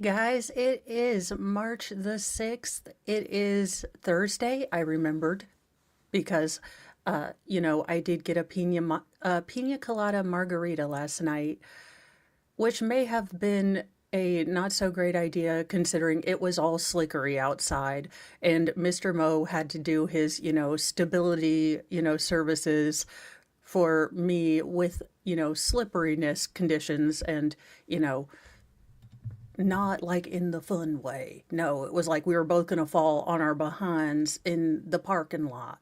guys, it is March the 6th. It is Thursday. I remembered because, I did get a pina colada margarita last night, which may have been a not so great idea considering it was all slickery outside and Mr. Mo had to do his, stability, services for me with, slipperiness conditions and, you know, not like in the fun way. No, it was like we were both going to fall on our behinds in the parking lot.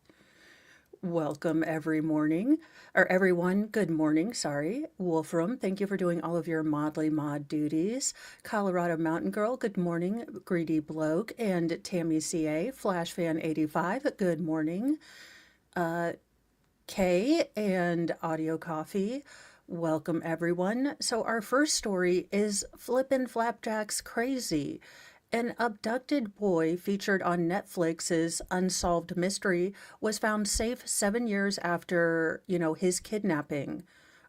Welcome everyone. Good morning. Sorry. Wolfram, thank you for doing all of your modly mod duties. Colorado Mountain Girl, good morning. Greedy Bloke and Tammy CA, Flash Fan 85, good morning. Kay and Audio Coffee. Welcome, everyone. So, our first story is Flippin' Flapjack's Crazy. An abducted boy featured on Netflix's Unsolved Mystery was found safe 7 years after, his kidnapping.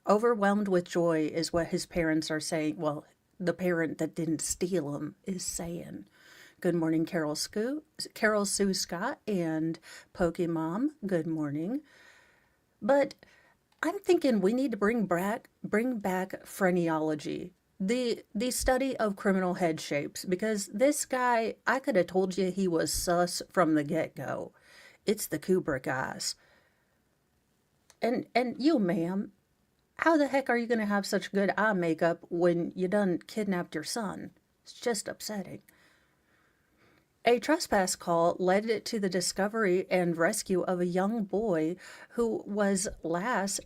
Overwhelmed with joy is what his parents are saying. Well, the parent that didn't steal him is saying. Good morning, Carol Sue Scott and Pokemom. Good morning. But I'm thinking we need to bring back phrenology, the study of criminal head shapes, because this guy, I could have told you he was sus from the get-go. It's the Kubrick eyes. And you, ma'am, how the heck are you going to have such good eye makeup when you done kidnapped your son? It's just upsetting. A trespass call led to the discovery and rescue of a young boy who was last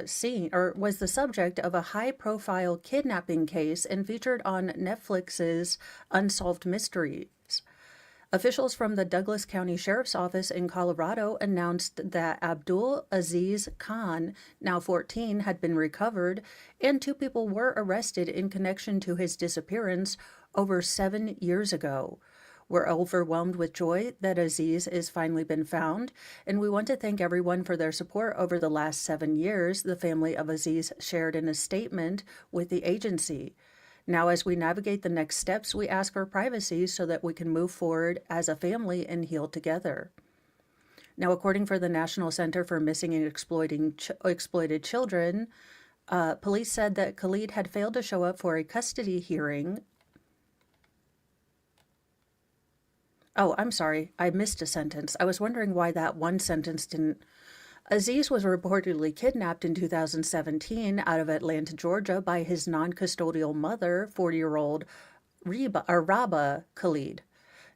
seen or was the subject of a high profile kidnapping case and featured on Netflix's Unsolved Mysteries. Officials from the Douglas County Sheriff's Office in Colorado announced that Abdul Aziz Khan, now 14, had been recovered, and two people were arrested in connection to his disappearance over 7 years ago. We're overwhelmed with joy that Aziz has finally been found, and we want to thank everyone for their support over the last 7 years, the family of Aziz shared in a statement with the agency. Now, as we navigate the next steps, we ask for privacy so that we can move forward as a family and heal together. Now, according for the National Center for Missing and Exploited Children, police said that Khalid had failed to show up for a custody hearing. Oh, I'm sorry. I missed a sentence. I was wondering why that one sentence didn't. Aziz was reportedly kidnapped in 2017 out of Atlanta, Georgia by his non-custodial mother, 40-year-old Raba Khalid.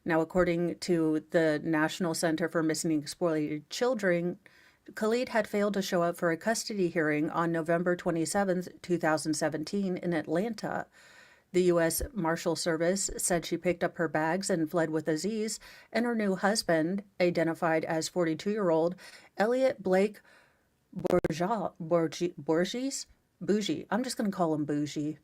Now, according to the National Center for Missing and Exploited Children, Khalid had failed to show up for a custody hearing on November 27, 2017 in Atlanta. The U.S. Marshal Service said she picked up her bags and fled with Aziz and her new husband, identified as 42-year-old Elliot Blake Borges? Bougie. I'm just going to call him Bougie.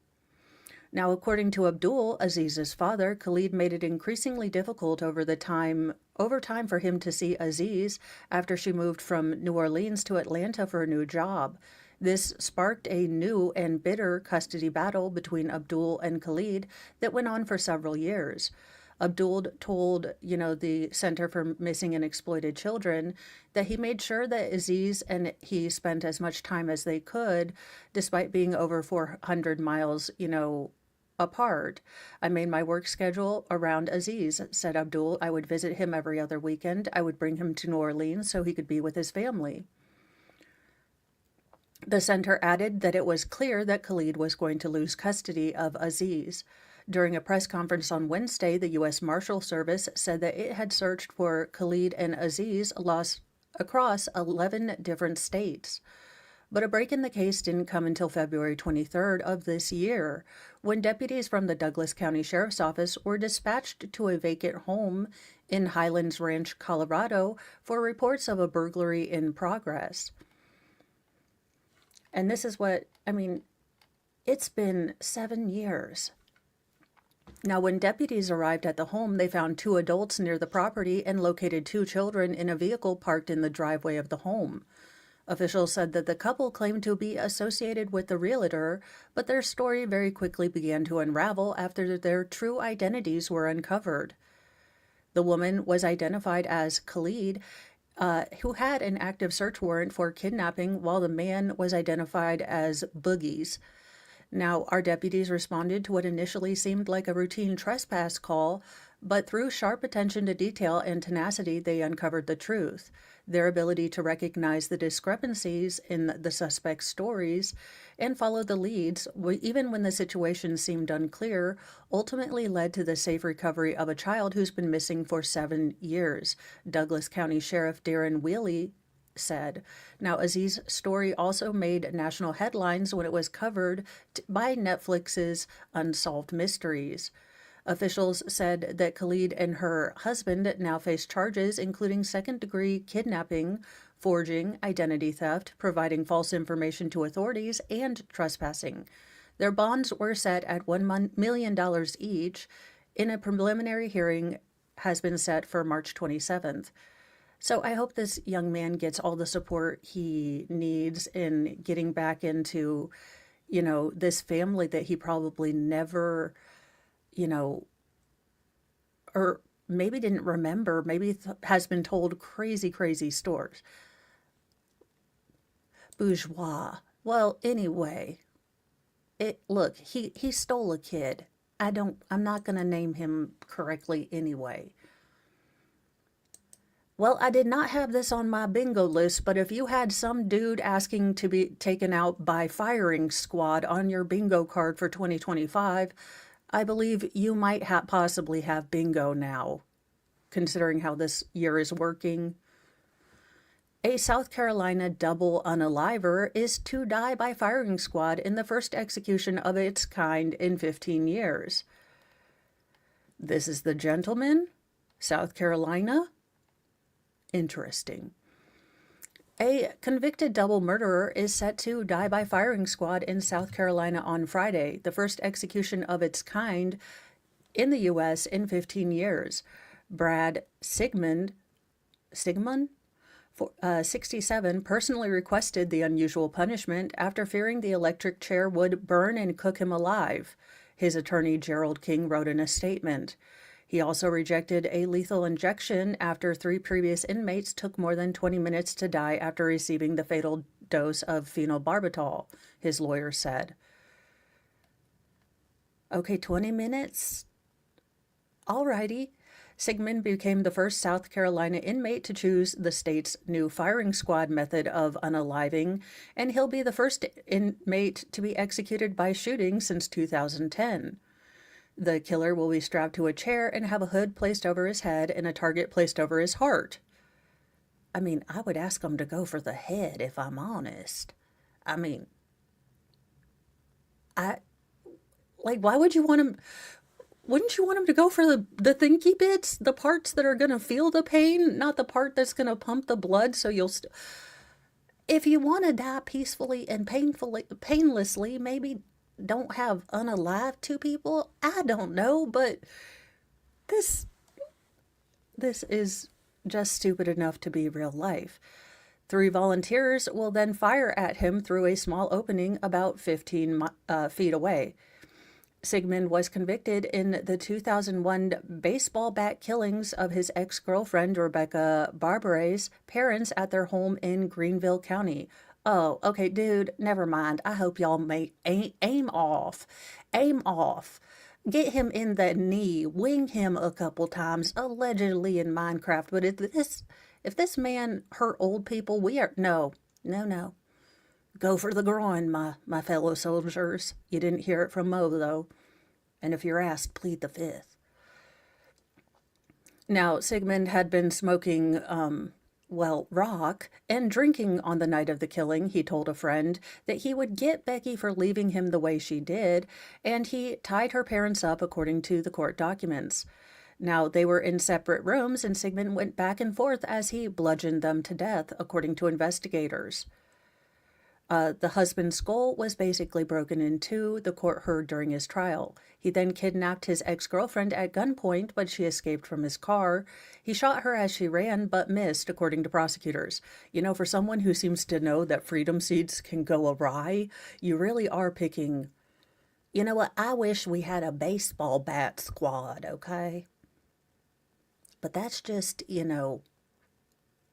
Now, according to Abdul, Aziz's father, Khalid made it increasingly difficult over time for him to see Aziz after she moved from New Orleans to Atlanta for a new job. This sparked a new and bitter custody battle between Abdul and Khalid that went on for several years. Abdul told, the Center for Missing and Exploited Children that he made sure that Aziz and he spent as much time as they could, despite being over 400 miles, apart. I made my work schedule around Aziz, said Abdul. I would visit him every other weekend. I would bring him to New Orleans so he could be with his family. The center added that it was clear that Khalid was going to lose custody of Aziz. During a press conference on Wednesday, the U.S. Marshal Service said that it had searched for Khalid and Aziz lost across 11 different states. But a break in the case didn't come until February 23rd of this year, when deputies from the Douglas County Sheriff's Office were dispatched to a vacant home in Highlands Ranch, Colorado, for reports of a burglary in progress. And this is it's been 7 years. Now, when deputies arrived at the home, they found two adults near the property and located two children in a vehicle parked in the driveway of the home. Officials said that the couple claimed to be associated with the realtor, but their story very quickly began to unravel after their true identities were uncovered. The woman was identified as Khalid, who had an active search warrant for kidnapping, while the man was identified as Boogies. Now, our deputies responded to what initially seemed like a routine trespass call, but through sharp attention to detail and tenacity, they uncovered the truth. Their ability to recognize the discrepancies in the suspect's stories and follow the leads, even when the situation seemed unclear, ultimately led to the safe recovery of a child who's been missing for 7 years. Douglas County Sheriff Darren Wheely said. Now, Aziz's story also made national headlines when it was covered by Netflix's Unsolved Mysteries. Officials said that Khalid and her husband now face charges including second-degree kidnapping, forging, identity theft, providing false information to authorities, and trespassing. Their bonds were set at $1 million each, and a preliminary hearing has been set for March 27th. So I hope this young man gets all the support he needs in getting back into, this family that he probably never, or maybe didn't remember, maybe has been told crazy, crazy stories. Bourgeois. Well, anyway, look, he stole a kid. I'm not going to name him correctly anyway. Well, I did not have this on my bingo list, but if you had some dude asking to be taken out by firing squad on your bingo card for 2025, I believe you might possibly have bingo now, considering how this year is working. A South Carolina double unaliver is to die by firing squad in the first execution of its kind in 15 years. This is the gentleman, South Carolina. Interesting. A convicted double murderer is set to die by firing squad in South Carolina on Friday, the first execution of its kind in the U.S. in 15 years. Brad Sigmund, 67, personally requested the unusual punishment after fearing the electric chair would burn and cook him alive, his attorney Gerald King wrote in a statement. He also rejected a lethal injection after 3 previous inmates took more than 20 minutes to die after receiving the fatal dose of phenobarbital, his lawyer said. Okay, 20 minutes? Alrighty. Sigmund became the first South Carolina inmate to choose the state's new firing squad method of unaliving, and he'll be the first inmate to be executed by shooting since 2010. The killer will be strapped to a chair and have a hood placed over his head and a target placed over his heart. I mean, I would ask him to go for the head, if I'm honest. I mean, why would you want him? Wouldn't you want him to go for the thinky bits, the parts that are going to feel the pain, not the part that's going to pump the blood so you'll if you want to die peacefully and painlessly, maybe don't have unalive 2 people. I don't know, but this is just stupid enough to be real life. 3 volunteers will then fire at him through a small opening about 15 feet away. Sigmund was convicted in the 2001 baseball bat killings of his ex-girlfriend Rebecca Barbare's parents at their home in Greenville County. Oh, okay, dude, never mind. I hope y'all may aim off. Aim off. Get him in the knee. Wing him a couple times, allegedly in Minecraft. But if this man hurt old people, no. Go for the groin, my fellow soldiers. You didn't hear it from Mo, though. And if you're asked, plead the 5th. Now, Sigmund had been smoking, rock and drinking on the night of the killing. He told a friend that he would get Becky for leaving him the way she did, and he tied her parents up according to the court documents. Now, they were in separate rooms, and Sigmund went back and forth as he bludgeoned them to death, according to investigators. The husband's skull was basically broken in two, the court heard during his trial. He then kidnapped his ex-girlfriend at gunpoint, but she escaped from his car. He shot her as she ran, but missed, according to prosecutors. You know, for someone who seems to know that freedom seeds can go awry, you really are picking... You know what? I wish we had a baseball bat squad, okay? But that's just,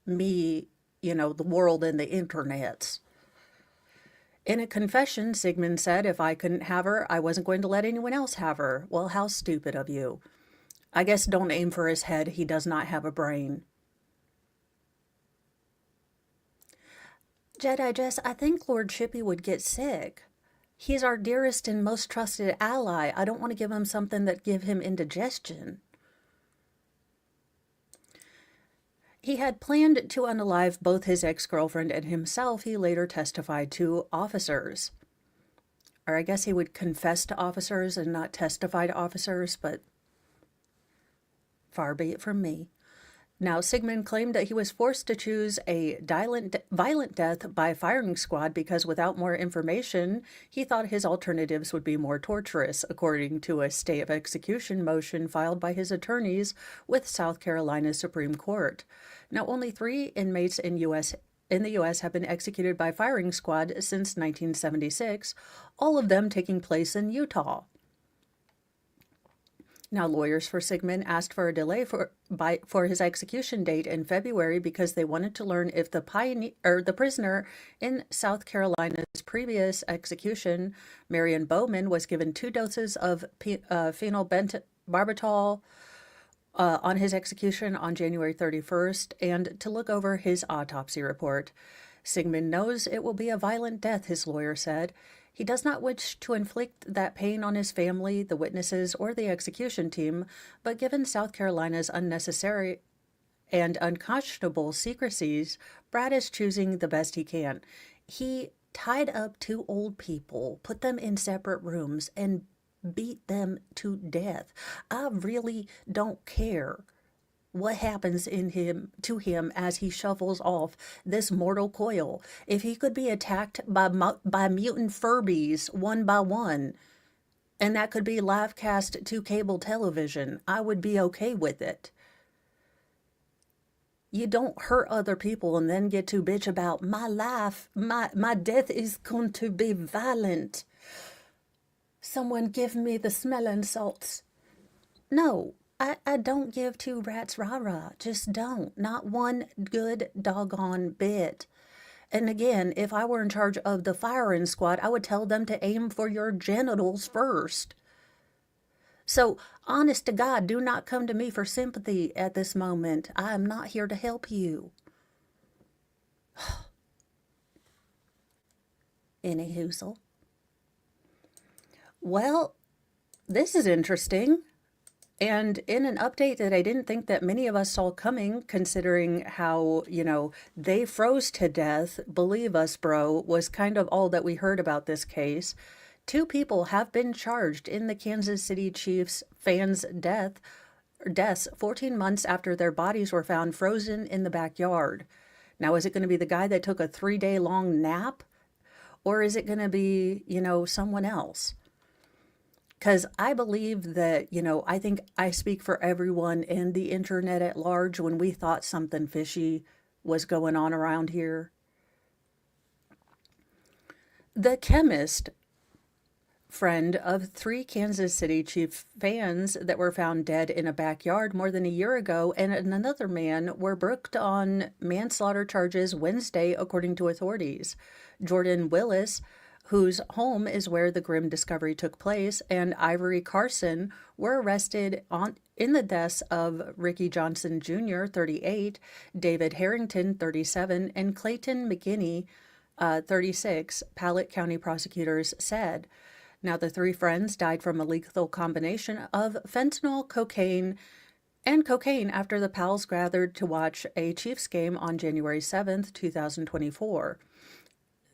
me, the world and the internets. In a confession, Sigmund said if I couldn't have her, I wasn't going to let anyone else have her. Well, how stupid of you. I guess don't aim for his head. He does not have a brain. Jedi Jess, I think Lord Chippy would get sick. He's our dearest and most trusted ally. I don't want to give him something that give him indigestion. He had planned to unalive both his ex-girlfriend and himself, he later testified to officers. Or I guess he would confess to officers and not testify to officers, but far be it from me. Now, Sigmund claimed that he was forced to choose a violent death by firing squad because without more information, he thought his alternatives would be more torturous, according to a stay of execution motion filed by his attorneys with South Carolina's Supreme Court. Now, only 3 inmates in the U.S. have been executed by firing squad since 1976, all of them taking place in Utah. Now, lawyers for Sigmund asked for a delay for his execution date in February because they wanted to learn if the prisoner in South Carolina's previous execution, Marion Bowman, was given 2 doses of phenobarbital on his execution on January 31st, and to look over his autopsy report. Sigmund knows it will be a violent death, his lawyer said. He does not wish to inflict that pain on his family, the witnesses, or the execution team, but given South Carolina's unnecessary and unconscionable secrecies, Brad is choosing the best he can. He tied up 2 old people, put them in separate rooms, and beat them to death. I really don't care what happens to him as he shuffles off this mortal coil. If he could be attacked by mutant Furbies one by one, and that could be live cast to cable television, I would be okay with it. You don't hurt other people and then get to bitch about my life. My death is going to be violent. Someone give me the smelling salts. No. I don't give 2 rats rah-rah. Just don't. Not one good doggone bit. And again, if I were in charge of the firing squad, I would tell them to aim for your genitals first. So, honest to God, do not come to me for sympathy at this moment. I am not here to help you. Any hoozle. Well, this is interesting. And in an update that I didn't think that many of us saw coming, considering how, they froze to death, believe us, bro, was kind of all that we heard about this case. 2 people have been charged in the Kansas City Chiefs fans' deaths 14 months after their bodies were found frozen in the backyard. Now, is it going to be the guy that took a 3-day-long nap? Or is it going to be, someone else? Because I believe that, I think I speak for everyone in the internet at large when we thought something fishy was going on around here. The chemist friend of 3 Kansas City Chiefs fans that were found dead in a backyard more than a year ago and another man were booked on manslaughter charges Wednesday, according to authorities. Jordan Willis, whose home is where the grim discovery took place, and Ivory Carson were arrested in the deaths of Ricky Johnson Jr., 38, David Harrington, 37, and Clayton McGinney, 36, Pallet County prosecutors said. Now, the 3 friends died from a lethal combination of fentanyl, cocaine after the pals gathered to watch a Chiefs game on January 7th, 2024.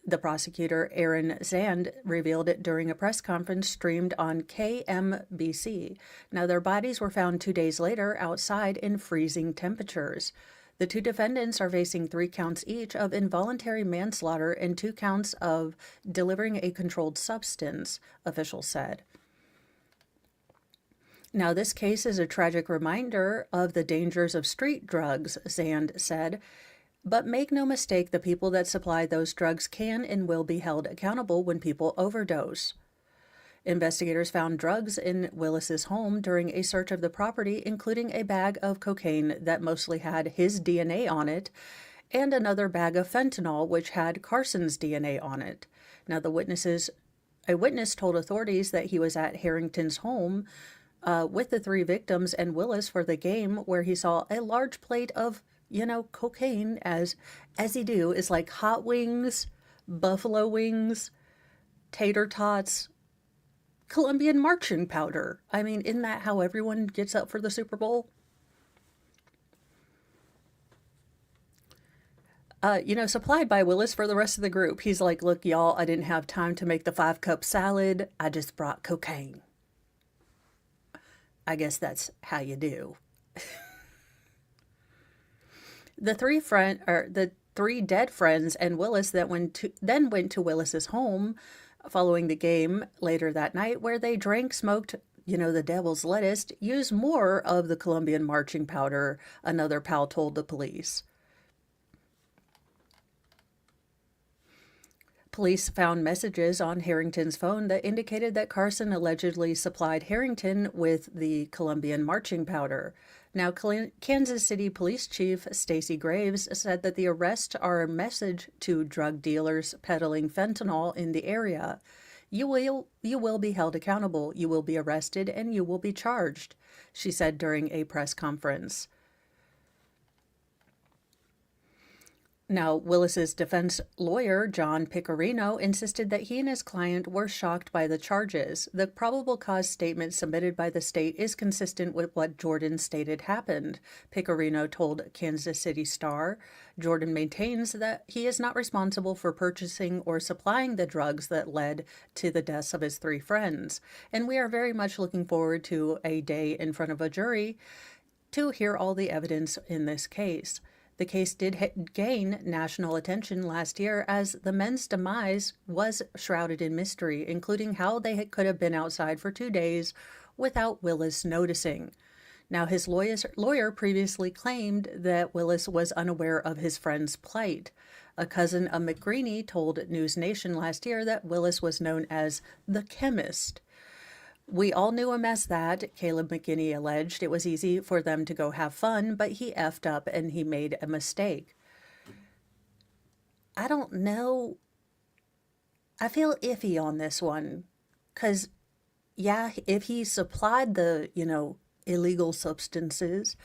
The prosecutor, Aaron Zand, revealed it during a press conference streamed on KMBC. Now, their bodies were found 2 days later outside in freezing temperatures. The two defendants are facing 3 counts each of involuntary manslaughter and 2 counts of delivering a controlled substance, officials said. Now, this case is a tragic reminder of the dangers of street drugs, Zand said. But make no mistake, the people that supply those drugs can and will be held accountable when people overdose. Investigators found drugs in Willis's home during a search of the property, including a bag of cocaine that mostly had his DNA on it, and another bag of fentanyl which had Carson's DNA on it. Now, a witness told authorities that he was at Harrington's home with the 3 victims and Willis for the game, where he saw a large plate of, cocaine, as he do, is like hot wings, buffalo wings, tater tots, Colombian marching powder. I mean, isn't that how everyone gets up for the Super Bowl? Supplied by Willis for the rest of the group. He's like, look, y'all, I didn't have time to make the 5-cup salad. I just brought cocaine. I guess that's how you do. The 3 dead friends and Willis then went to Willis's home following the game later that night, where they drank, smoked, the devil's lettuce, used more of the Colombian marching powder, another pal told the police. Police found messages on Harrington's phone that indicated that Carson allegedly supplied Harrington with the Colombian marching powder. Now, Kansas City Police Chief Stacey Graves said that the arrests are a message to drug dealers peddling fentanyl in the area. You will be held accountable, you will be arrested, and you will be charged, she said during a press conference. Now, Willis's defense lawyer, John Picorino, insisted that he and his client were shocked by the charges. The probable cause statement submitted by the state is consistent with what Jordan stated happened, Picorino told Kansas City Star. Jordan maintains that he is not responsible for purchasing or supplying the drugs that led to the deaths of his 3 friends, and we are very much looking forward to a day in front of a jury to hear all the evidence in this case. The case did gain national attention last year as the men's demise was shrouded in mystery, including how they could have been outside for 2 days without Willis noticing. Now, his lawyer previously claimed that Willis was unaware of his friend's plight. A cousin of McGreeny told News Nation last year that Willis was known as the chemist. We all knew him as that, Caleb McKinney alleged. It was easy for them to go have fun, but he effed up and he made a mistake. I don't know. I feel iffy on this one. Because, yeah, if he supplied the, illegal substances,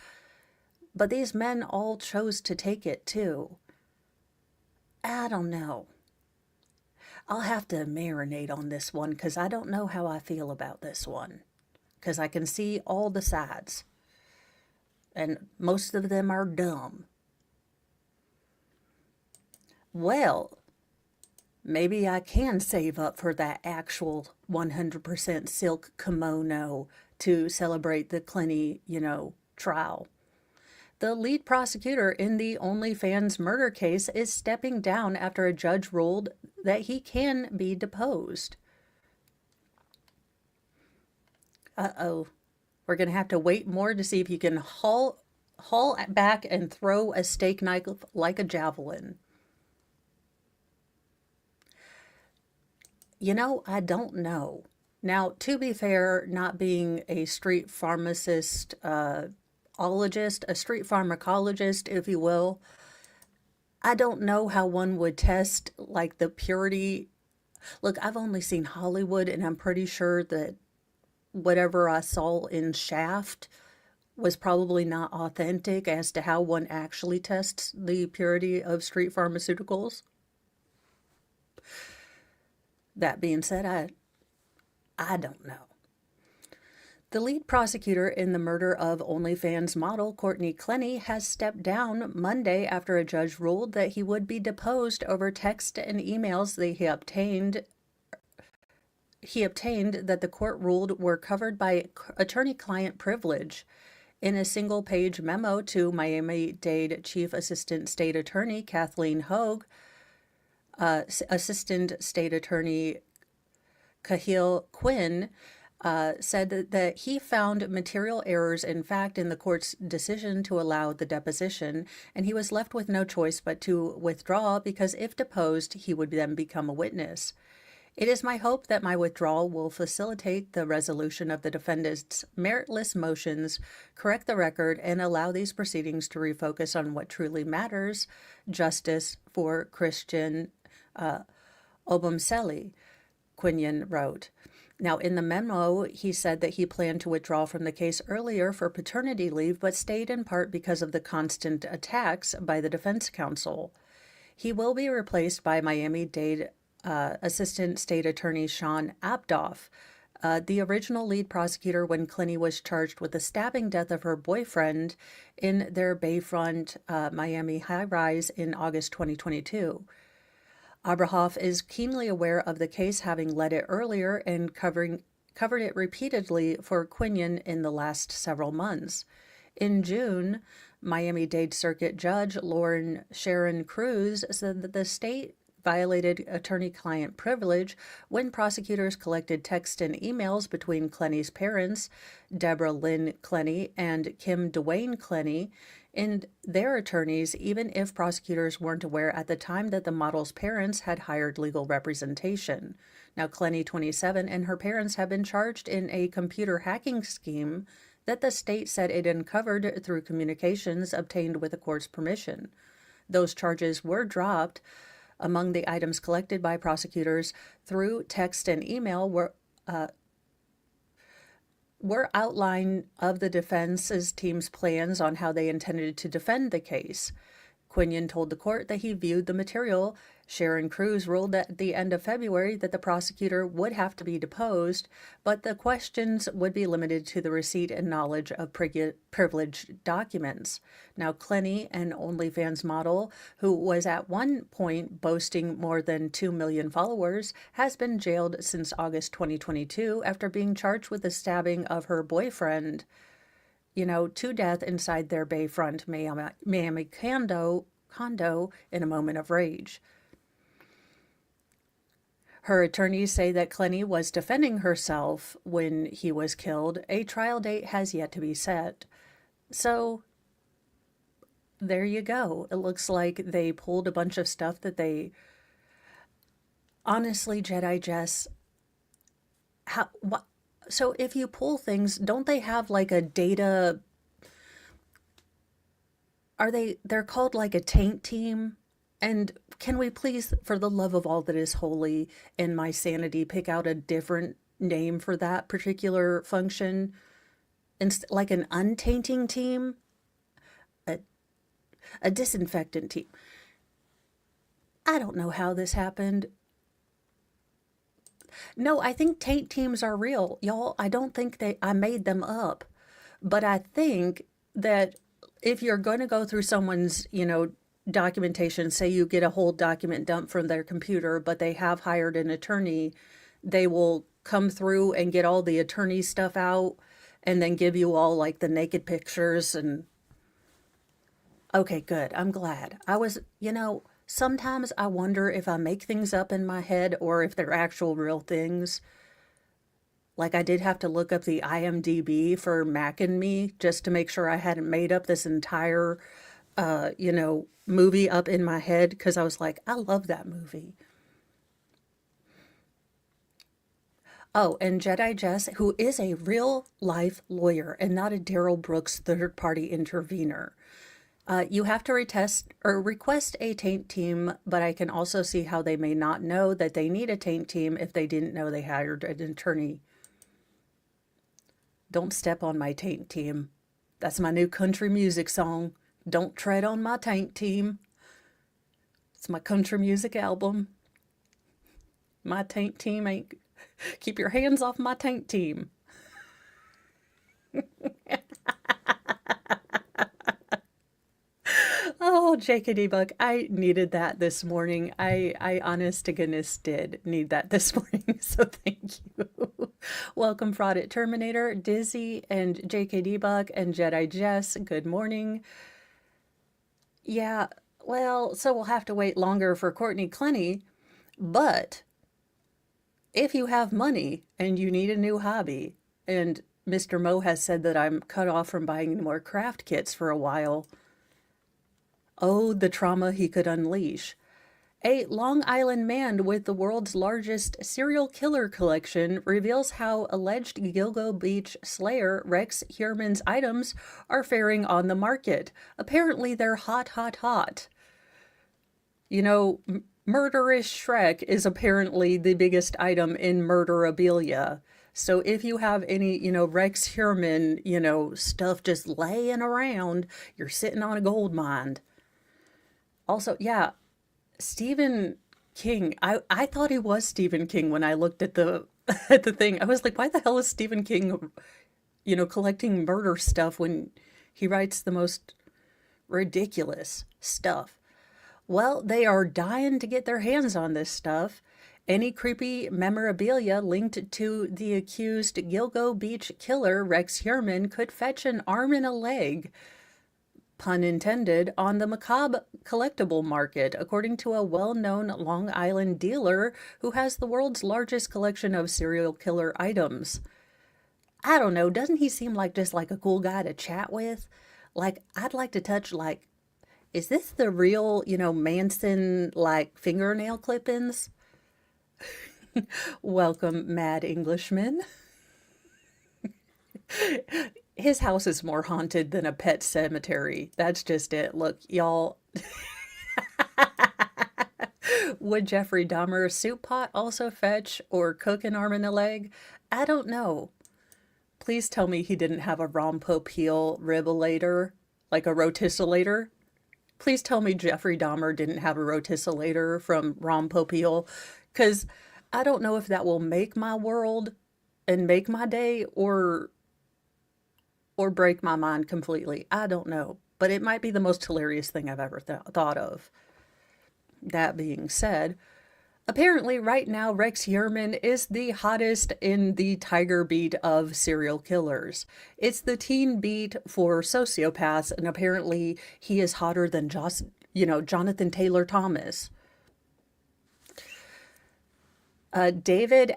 but these men all chose to take it too. I don't know. I'll have to marinate on this one because I don't know how I feel about this one. Because I can see all the sides. And most of them are dumb. Well, maybe I can save up for that actual 100% silk kimono to celebrate the Clenny, trial. The lead prosecutor in the OnlyFans murder case is stepping down after a judge ruled that he can be deposed. Uh-oh. We're going to have to wait more to see if he can haul back and throw a steak knife like a javelin. I don't know. Now, to be fair, not being a street pharmacist, a street pharmacologist, if you will, I don't know how one would test, like, the purity. Look, I've only seen Hollywood, and I'm pretty sure that whatever I saw in Shaft was probably not authentic as to how one actually tests the purity of street pharmaceuticals. That being said, I don't know. The lead prosecutor in the murder of OnlyFans model Courtney Clenny has stepped down Monday after a judge ruled that he would be deposed over text and emails that he obtained that the court ruled were covered by attorney-client privilege. In a single-page memo to Miami-Dade Chief Assistant State Attorney Kathleen Hogue, Assistant State Attorney Cahill Quinn said that he found material errors in fact in the court's decision to allow the deposition, and he was left with no choice but to withdraw because if deposed, he would then become a witness. It is my hope that my withdrawal will facilitate the resolution of the defendant's meritless motions, correct the record, and allow these proceedings to refocus on what truly matters, justice for Christian Obumseli, Quinion wrote. Now, in the memo, he said that he planned to withdraw from the case earlier for paternity leave, but stayed in part because of the constant attacks by the defense counsel. He will be replaced by Miami-Dade Assistant State Attorney Sean Abdoff, the original lead prosecutor when Clinty was charged with the stabbing death of her boyfriend in their Bayfront, Miami high-rise in August 2022. Abrahoff is keenly aware of the case, having led it earlier and covered it repeatedly for Quinion in the last several months. In June, Miami-Dade Circuit Judge Lauren Sharon Cruz said that the state violated attorney-client privilege when prosecutors collected text and emails between Clenny's parents, Deborah Lynn Clenny and Kim Dwayne Clenny, and their attorneys, even if prosecutors weren't aware at the time that the model's parents had hired legal representation. Now, Clenny, 27, and her parents have been charged in a computer hacking scheme that the state said it uncovered through communications obtained with the court's permission. Those charges were dropped. Among the items collected by prosecutors through text and email were outline of the defense's team's plans on how they intended to defend the case. Quinion told the court that he viewed the material. Sharon Cruz ruled at the end of February that the prosecutor would have to be deposed, but the questions would be limited to the receipt and knowledge of privileged documents. Now, Clenny, an OnlyFans model who was at one point boasting more than 2 million followers, has been jailed since August 2022 after being charged with the stabbing of her boyfriend, to death inside their Bayfront Miami condo in a moment of rage. Her attorneys say that Clenny was defending herself when he was killed. A trial date has yet to be set. So, there you go. It looks like they pulled a bunch of stuff that they... Honestly, Jedi Jess, so if you pull things, don't they have like a data... They're called like a taint team? And can we please, for the love of all that is holy and my sanity, pick out a different name for that particular function? Like an untainting team? A disinfectant team. I don't know how this happened. No, I think taint teams are real. Y'all, I don't think I made them up. But I think that if you're going to go through someone's, documentation, say you get a whole document dump from their computer, but they have hired an attorney, they will come through and get all the attorney stuff out and then give you all like the naked pictures and... Okay, good. I'm glad. Sometimes I wonder if I make things up in my head or if they're actual real things. Like I did have to look up the IMDb for Mac and Me just to make sure I hadn't made up this entire, movie up in my head, because I was like, I love that movie. Oh, and Jedi Jess, who is a real life lawyer and not a Daryl Brooks third-party intervener. You have to request a taint team, but I can also see how they may not know that they need a taint team if they didn't know they hired an attorney. Don't step on my taint team. That's my new country music song. Don't tread on my taint team. It's my country music album. My taint team ain't... Keep your hands off my taint team. Oh, Jakety Buck, I needed that this morning. I honest to goodness did need that this morning, so thank you. Welcome, Fraudit Terminator, Dizzy, and JKD Buck, and Jedi Jess. Good morning. Yeah, well, so we'll have to wait longer for Courtney Clenny, but if you have money and you need a new hobby, and Mr. Mo has said that I'm cut off from buying more craft kits for a while, oh, the trauma he could unleash. A Long Island man with the world's largest serial killer collection reveals how alleged Gilgo Beach slayer Rex Heuermann's items are faring on the market. Apparently, they're hot, hot, hot. You know, murderous Shrek is apparently the biggest item in murderabilia. So if you have any, Rex Heuermann, stuff just laying around, you're sitting on a gold mine. Also, yeah, Stephen King. I thought he was Stephen King when I looked at the at the thing. I was like, why the hell is Stephen King, collecting murder stuff when he writes the most ridiculous stuff? Well, they are dying to get their hands on this stuff. Any creepy memorabilia linked to the accused Gilgo Beach killer Rex Heuermann could fetch an arm and a leg, pun intended, on the macabre collectible market, according to a well-known Long Island dealer who has the world's largest collection of serial killer items. I don't know, doesn't he seem like just like a cool guy to chat with? Like, I'd like to touch, like, is this the real, Manson, like, fingernail clippings? Welcome, Mad Englishman. His house is more haunted than a pet cemetery. That's just it. Look, y'all. Would Jeffrey Dahmer's soup pot also fetch or cook an arm and a leg? I don't know. Please tell me he didn't have a Rompopeel ribulator, like a rotissellator. Please tell me Jeffrey Dahmer didn't have a rotissellator from Rompopeel, because I don't know if that will make my world and make my day or break my mind completely. I don't know, but it might be the most hilarious thing I've ever thought of. That being said, apparently right now Rex Heuermann is the hottest in the tiger beat of serial killers. It's the teen beat for sociopaths, and apparently he is hotter than Jonathan Taylor Thomas. David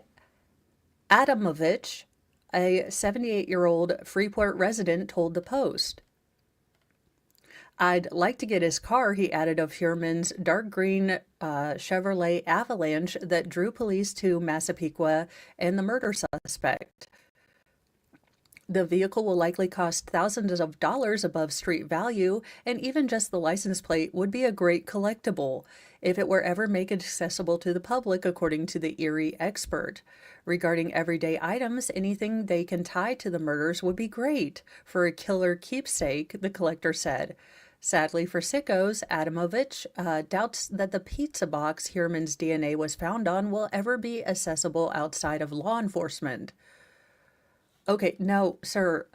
Adamovich, a 78-year-old Freeport resident, told the Post, "I'd like to get his car," he added, of Heuermann's dark green Chevrolet Avalanche that drew police to Massapequa and the murder suspect. The vehicle will likely cost thousands of dollars above street value, and even just the license plate would be a great collectible if it were ever made accessible to the public, according to the Erie expert. Regarding everyday items, anything they can tie to the murders would be great for a killer keepsake, the collector said. Sadly for sickos, Adamovich doubts that the pizza box Heuermann's DNA was found on will ever be accessible outside of law enforcement. Okay, no, sir.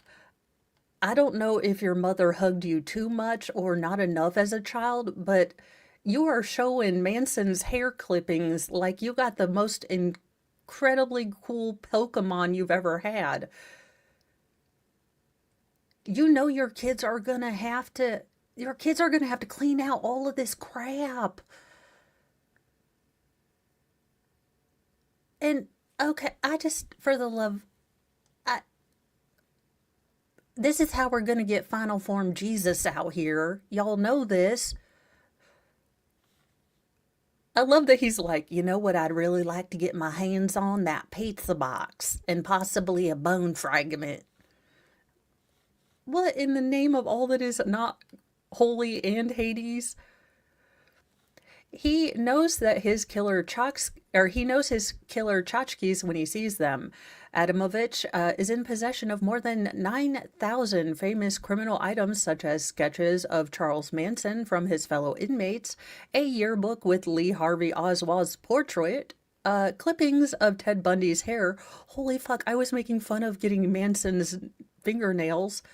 I don't know if your mother hugged you too much or not enough as a child, but you are showing Manson's hair clippings like you got the most incredibly cool Pokemon you've ever had. You know your kids are gonna have to clean out all of this crap. And okay, I just, for the love, this is how we're going to get final form Jesus out here. Y'all know this. I love that he's like, you know what I'd really like to get my hands on? That pizza box and possibly a bone fragment. What in the name of all that is not holy and Hades? He knows that his killer tchotchkes when he sees them. Adamovich is in possession of more than 9,000 famous criminal items, such as sketches of Charles Manson from his fellow inmates, a yearbook with Lee Harvey Oswald's portrait, clippings of Ted Bundy's hair. Holy fuck, I was making fun of getting Manson's fingernails.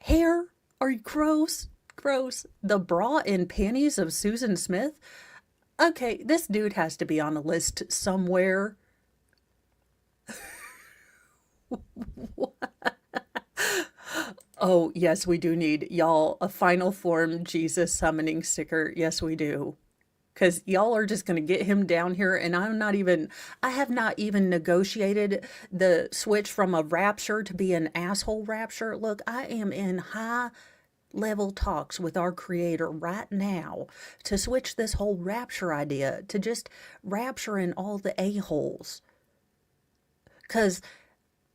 Hair? Are you gross? Gross. The bra and panties of Susan Smith? Okay, this dude has to be on a list somewhere. Oh, yes, we do need y'all a final form Jesus summoning sticker. Yes, we do. Because y'all are just going to get him down here, and I have not even negotiated the switch from a rapture to be an asshole rapture. Look, I am in high level talks with our creator right now to switch this whole rapture idea to just rapturing all the a-holes. Because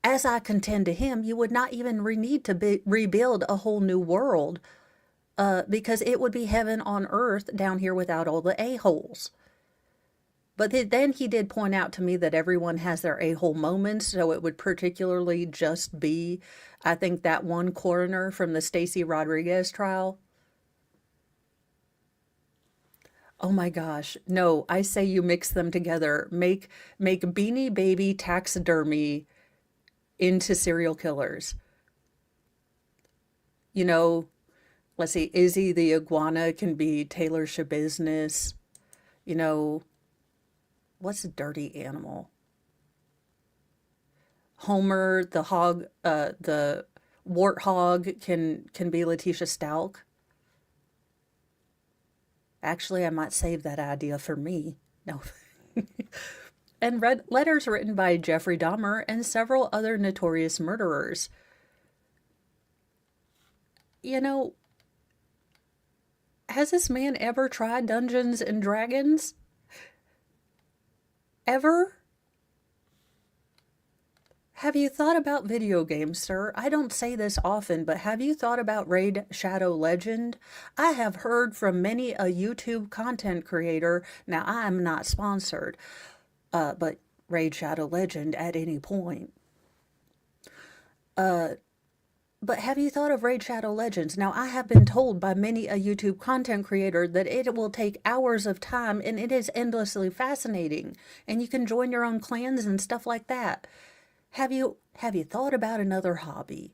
as I contend to him, you would not even need to rebuild a whole new world, because it would be heaven on earth down here without all the a-holes. But then he did point out to me that everyone has their a-hole moments, so it would particularly just be, I think, that one coroner from the Stacey Rodriguez trial. Oh my gosh. No, I say you mix them together. Make Beanie Baby taxidermy into serial killers. You know, let's see, Izzy the iguana can be Taylor Shabiznis. You know, what's a dirty animal? Homer the hog, the warthog can be Letitia Stalk. Actually, I might save that idea for me. No. And read letters written by Jeffrey Dahmer and several other notorious murderers. You know, has this man ever tried Dungeons and Dragons? Ever? Have you thought about video games, sir? I don't say this often, but have you thought about Raid Shadow Legend? I have heard from many a YouTube content creator. Now, I am not sponsored, but Raid Shadow Legend at any point. But have you thought of Raid Shadow Legends? Now, I have been told by many a YouTube content creator that it will take hours of time and it is endlessly fascinating. And you can join your own clans and stuff like that. Have you thought about another hobby?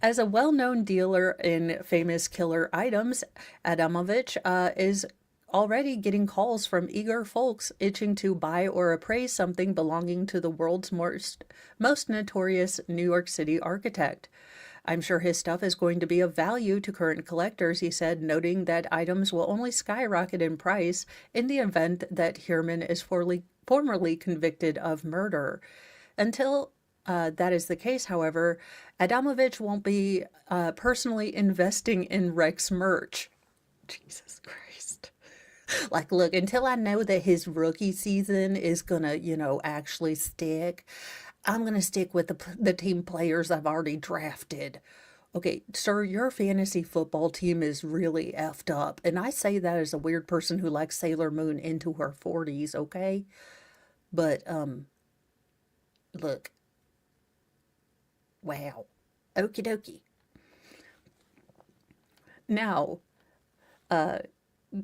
As a well-known dealer in famous killer items, Adamovich is already getting calls from eager folks itching to buy or appraise something belonging to the world's most notorious New York City architect. I'm sure his stuff is going to be of value to current collectors, he said, noting that items will only skyrocket in price in the event that Hierman is formerly convicted of murder. Until that is the case, however, Adamovich won't be personally investing in Rex merch. Jesus Christ. Like, look, until I know that his rookie season is gonna, actually stick, I'm gonna stick with the team players I've already drafted. Okay, sir, your fantasy football team is really effed up. And I say that as a weird person who likes Sailor Moon into her 40s, okay? But, look, wow. Okie dokie. Now,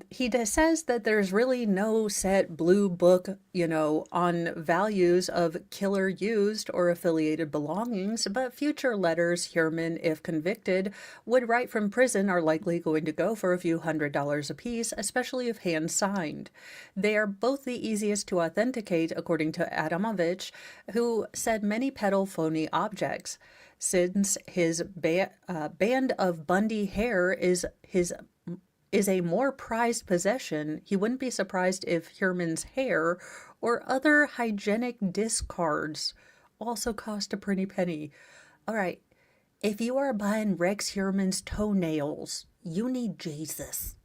he says that there's really no set blue book, on values of killer used or affiliated belongings, but future letters Hierman, if convicted, would write from prison are likely going to go for a few $100s apiece, especially if hand signed. They are both the easiest to authenticate, according to Adamovich, who said many peddle phony objects. Since his band of Bundy hair is a more prized possession, he wouldn't be surprised if Hierman's hair or other hygienic discards also cost a pretty penny. All right, if you are buying Rex Hierman's toenails, you need Jesus.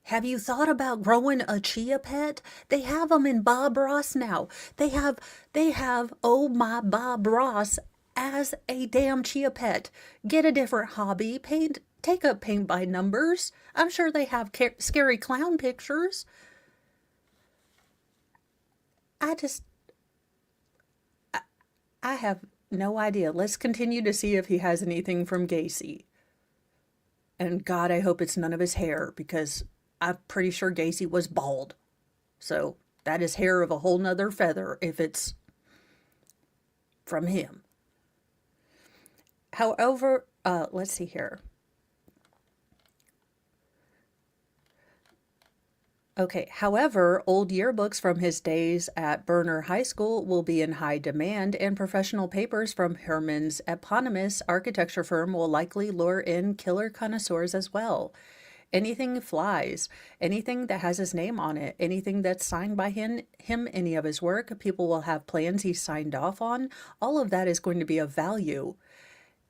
Have you thought about growing a chia pet? They have them in Bob Ross now. They have oh my Bob Ross as a damn chia pet. Get a different hobby. Take up paint by numbers. I'm sure they have scary clown pictures. I just, I have no idea. Let's continue to see if he has anything from Gacy. And God, I hope it's none of his hair, because I'm pretty sure Gacy was bald. So that is hair of a whole nother feather if it's from him. However, let's see here. Okay, however, old yearbooks from his days at Berner High School will be in high demand, and professional papers from Herman's eponymous architecture firm will likely lure in killer connoisseurs as well. Anything flies, anything that has his name on it, anything that's signed by him, any of his work, people will have plans he signed off on. All of that is going to be of value.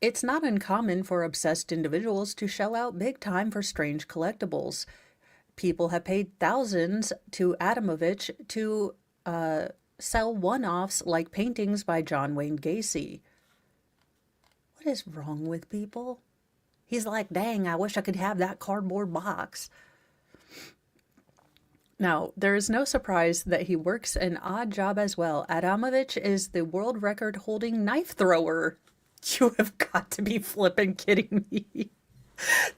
It's not uncommon for obsessed individuals to shell out big time for strange collectibles. People have paid thousands to Adamovich to sell one offs like paintings by John Wayne Gacy. What is wrong with people? He's like, dang, I wish I could have that cardboard box. Now, there is no surprise that he works an odd job as well. Adamovich is the world record holding knife thrower. You have got to be flipping kidding me.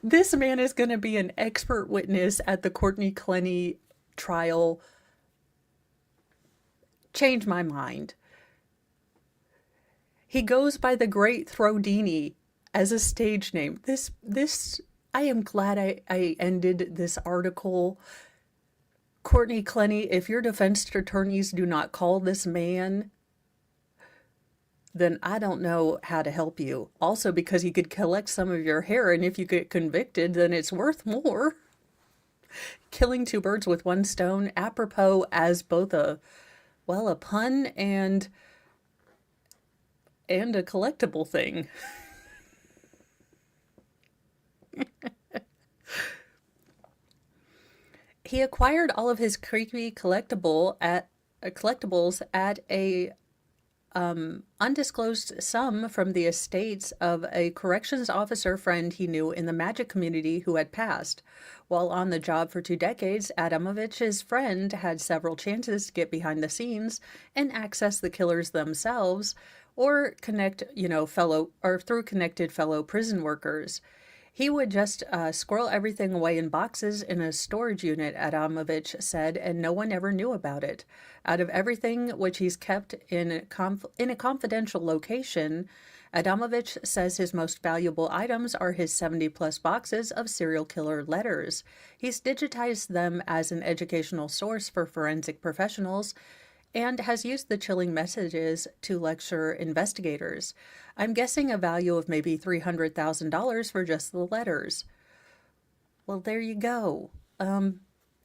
This man is going to be an expert witness at the Courtney Clenny trial. Change my mind. He goes by the Great Throwdini as a stage name. I am glad I ended this article. Courtney Clenny, if your defense attorneys do not call this man, then I don't know how to help you. Also, because he could collect some of your hair, and if you get convicted, then it's worth more. Killing two birds with one stone, apropos as both a pun and a collectible thing. He acquired all of his creepy collectibles at a undisclosed sum from the estates of a corrections officer friend he knew in the magic community who had passed. While on the job for 2 decades, Adamovich's friend had several chances to get behind the scenes and access the killers themselves, or connect, through connected fellow prison workers. He would just squirrel everything away in boxes in a storage unit, Adamovich said, and no one ever knew about it. Out of everything which he's kept in a confidential location, Adamovich says his most valuable items are his 70-plus boxes of serial killer letters. He's digitized them as an educational source for forensic professionals and has used the chilling messages to lecture investigators. I'm guessing a value of maybe $300,000 for just the letters. Well, there you go.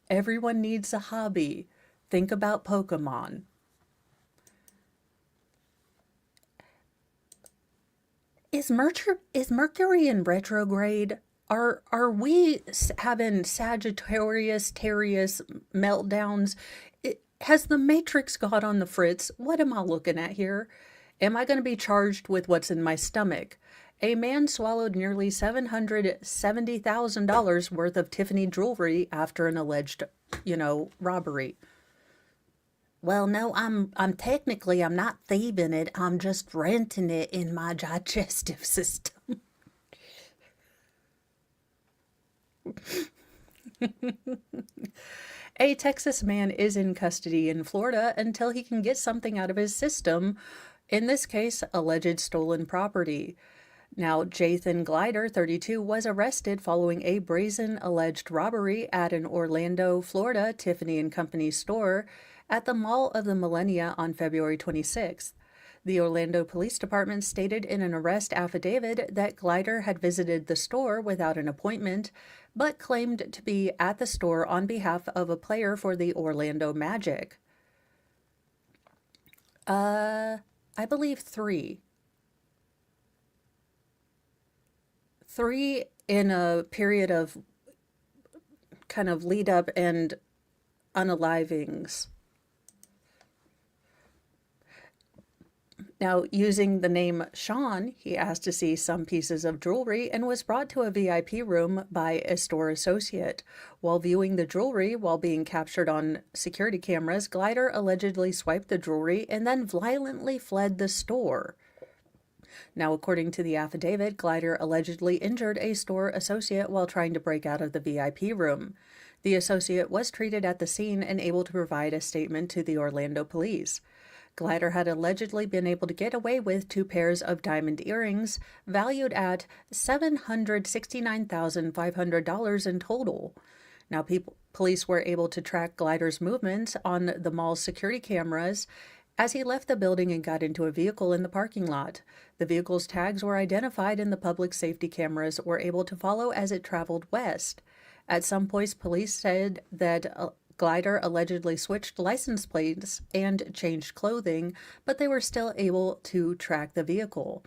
Everyone needs a hobby. Think about Pokemon. Is Mercury in retrograde? Are we having Sagittarius meltdowns? Has the Matrix got on the fritz? What am I looking at here? Am I going to be charged with what's in my stomach? A man swallowed nearly $770,000 worth of Tiffany jewelry after an alleged, robbery. Well, no, I'm not thieving it. I'm just renting it in my digestive system. A Texas man is in custody in Florida until he can get something out of his system, in this case, alleged stolen property. Now, Jathan Glider, 32, was arrested following a brazen alleged robbery at an Orlando, Florida Tiffany & Company store at the Mall of the Millennia on February 26th. The Orlando Police Department stated in an arrest affidavit that Glider had visited the store without an appointment, but claimed to be at the store on behalf of a player for the Orlando Magic. I believe 3. 3 in a period of kind of lead up and unalivings. Now, using the name Sean, he asked to see some pieces of jewelry and was brought to a VIP room by a store associate. While viewing the jewelry while being captured on security cameras, Glider allegedly swiped the jewelry and then violently fled the store. Now, according to the affidavit, Glider allegedly injured a store associate while trying to break out of the VIP room. The associate was treated at the scene and able to provide a statement to the Orlando police. Glider had allegedly been able to get away with 2 pairs of diamond earrings, valued at $769,500 in total. Now, Police were able to track Glider's movements on the mall's security cameras as he left the building and got into a vehicle in the parking lot. The vehicle's tags were identified and the public safety cameras were able to follow as it traveled west. At some point, police said that Glider allegedly switched license plates and changed clothing, but they were still able to track the vehicle.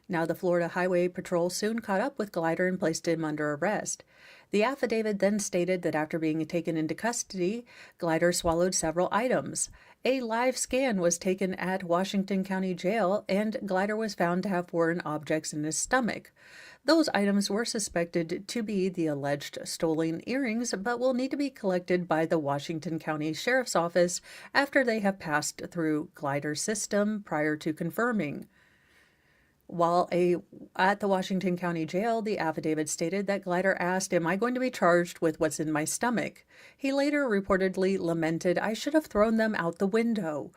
Now, the Florida Highway Patrol soon caught up with Glider and placed him under arrest. The affidavit then stated that after being taken into custody, Glider swallowed several items. A live scan was taken at Washington County Jail, and Glider was found to have foreign objects in his stomach. Those items were suspected to be the alleged stolen earrings, but will need to be collected by the Washington County Sheriff's Office after they have passed through Glider's system prior to confirming. While at the Washington County Jail, the affidavit stated that Glider asked, "Am I going to be charged with what's in my stomach?" He later reportedly lamented, "I should have thrown them out the window."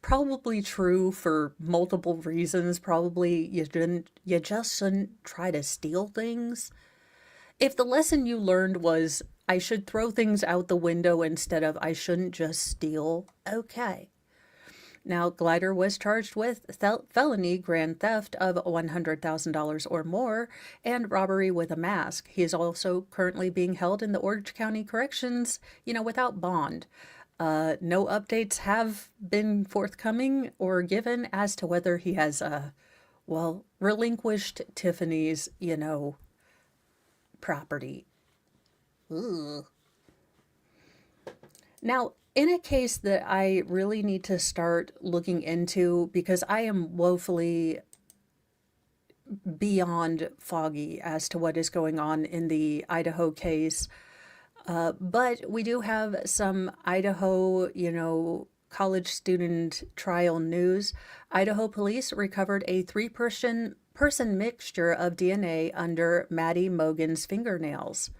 Probably true for multiple reasons. Probably you just shouldn't try to steal things. If the lesson you learned was, I should throw things out the window instead of I shouldn't just steal, okay. Now, Glider was charged with felony grand theft of $100,000 or more and robbery with a mask. He is also currently being held in the Orange County Corrections, without bond. No updates have been forthcoming or given as to whether he has, relinquished Tiffany's, property. Ugh. Now, in a case that I really need to start looking into because I am woefully beyond foggy as to what is going on in the Idaho case, but we do have some Idaho, college student trial news. Idaho police recovered a three-person mixture of DNA under Maddie Mogen's fingernails.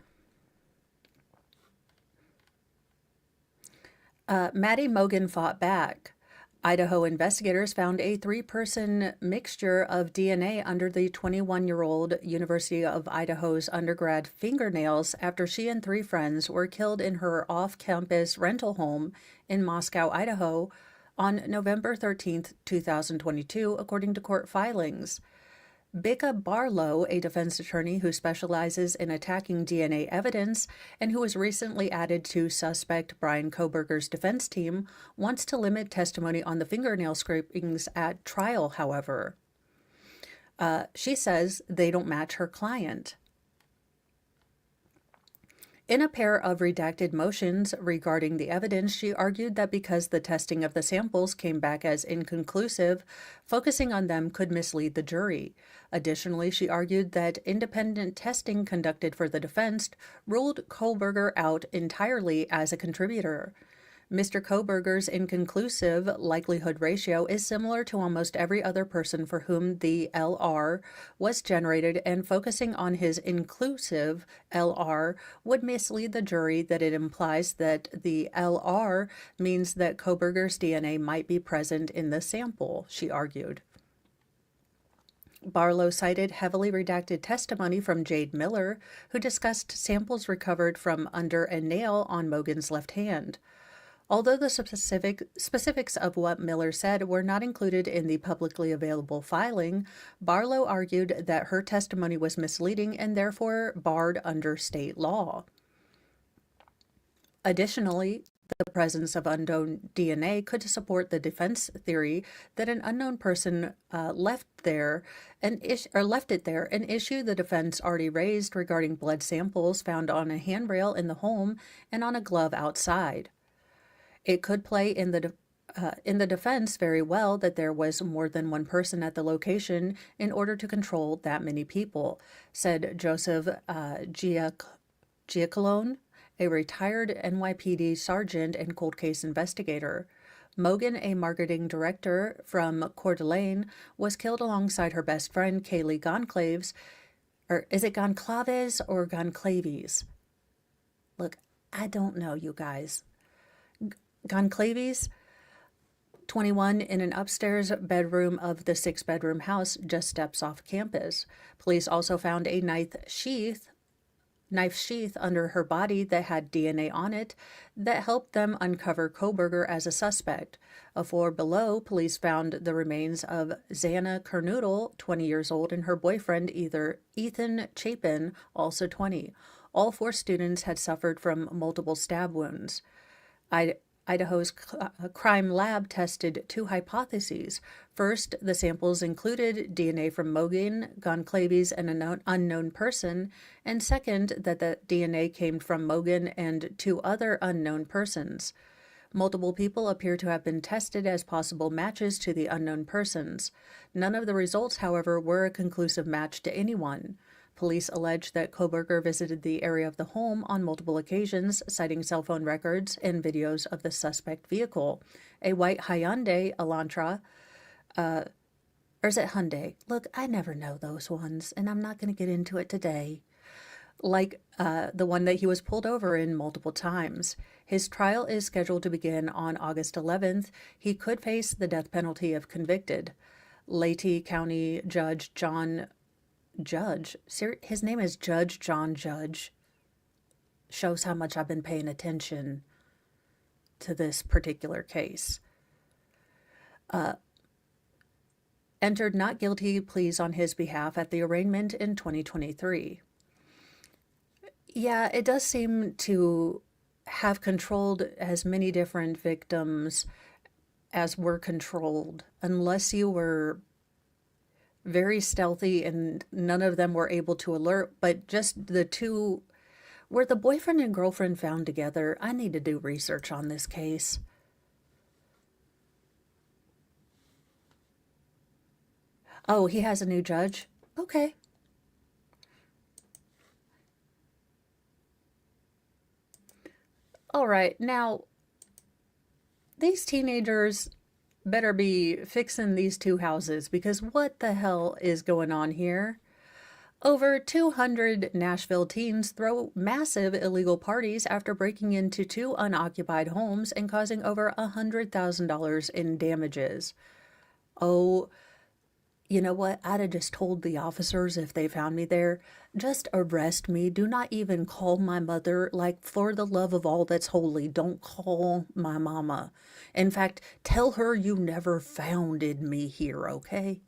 Maddie Mogen fought back. Idaho investigators found a three-person mixture of DNA under the 21-year-old University of Idaho's undergrad fingernails after she and three friends were killed in her off-campus rental home in Moscow, Idaho, on November 13th, 2022, according to court filings. Becca Barlow, a defense attorney who specializes in attacking DNA evidence and who was recently added to suspect Brian Kohberger's defense team, wants to limit testimony on the fingernail scrapings at trial, however. She says they don't match her client. In a pair of redacted motions regarding the evidence, she argued that because the testing of the samples came back as inconclusive, focusing on them could mislead the jury. Additionally, she argued that independent testing conducted for the defense ruled Kohberger out entirely as a contributor. Mr. Kohberger's inconclusive likelihood ratio is similar to almost every other person for whom the LR was generated, and focusing on his inclusive LR would mislead the jury that it implies that the LR means that Kohberger's DNA might be present in the sample, she argued. Barlow cited heavily redacted testimony from Jade Miller, who discussed samples recovered from under a nail on Mogen's left hand. Although the specifics of what Miller said were not included in the publicly available filing, Barlow argued that her testimony was misleading and therefore barred under state law. Additionally, the presence of unknown DNA could support the defense theory that an unknown person left it there, an issue the defense already raised regarding blood samples found on a handrail in the home and on a glove outside. It could play in the defense very well that there was more than one person at the location in order to control that many people, said Joseph Giacalone, a retired NYPD sergeant and cold case investigator. Mogen, a marketing director from Coeur d'Alene, was killed alongside her best friend Kaylee Goncalves, or is it Goncalves or Goncalves? Look, I don't know, you guys. Goncalves, 21, in an upstairs bedroom of the 6-bedroom house just steps off campus. Police also found a knife sheath knife sheath under her body that had DNA on it that helped them uncover Koberger as a suspect. A floor below, police found the remains of Xana Kernoodle, 20 years old, and her boyfriend, Ethan Chapin, also 20. All four students had suffered from multiple stab wounds. Idaho's crime lab tested two hypotheses. First, the samples included DNA from Mogan, Goncalves, and an unknown person, and second, that the DNA came from Mogan and two other unknown persons. Multiple people appear to have been tested as possible matches to the unknown persons. None of the results, however, were a conclusive match to anyone. Police allege that Koberger visited the area of the home on multiple occasions, citing cell phone records and videos of the suspect vehicle, a white Hyundai Elantra, or is it Hyundai? Look, I never know those ones, and I'm not going to get into it today. Like the one that he was pulled over in multiple times. His trial is scheduled to begin on August 11th. He could face the death penalty if convicted. Leyte County Judge John Judge. His name is Judge John Judge. Shows how much I've been paying attention to this particular case. Entered not guilty pleas on his behalf at the arraignment in 2023. Yeah, it does seem to have controlled as many different victims as were controlled, unless you were very stealthy and none of them were able to alert. But just the two, were the boyfriend and girlfriend found together? I need to do research on this case. Oh, he has a new judge? Okay. All right, now, these teenagers better be fixing these two houses, because what the hell is going on here? Over 200 Nashville teens throw massive illegal parties after breaking into two unoccupied homes and causing over $100,000 in damages. Oh, you know what? I'd have just told the officers if they found me there, just arrest me. Do not even call my mother. Like, for the love of all that's holy, don't call my mama. In fact, tell her you never founded me here, okay?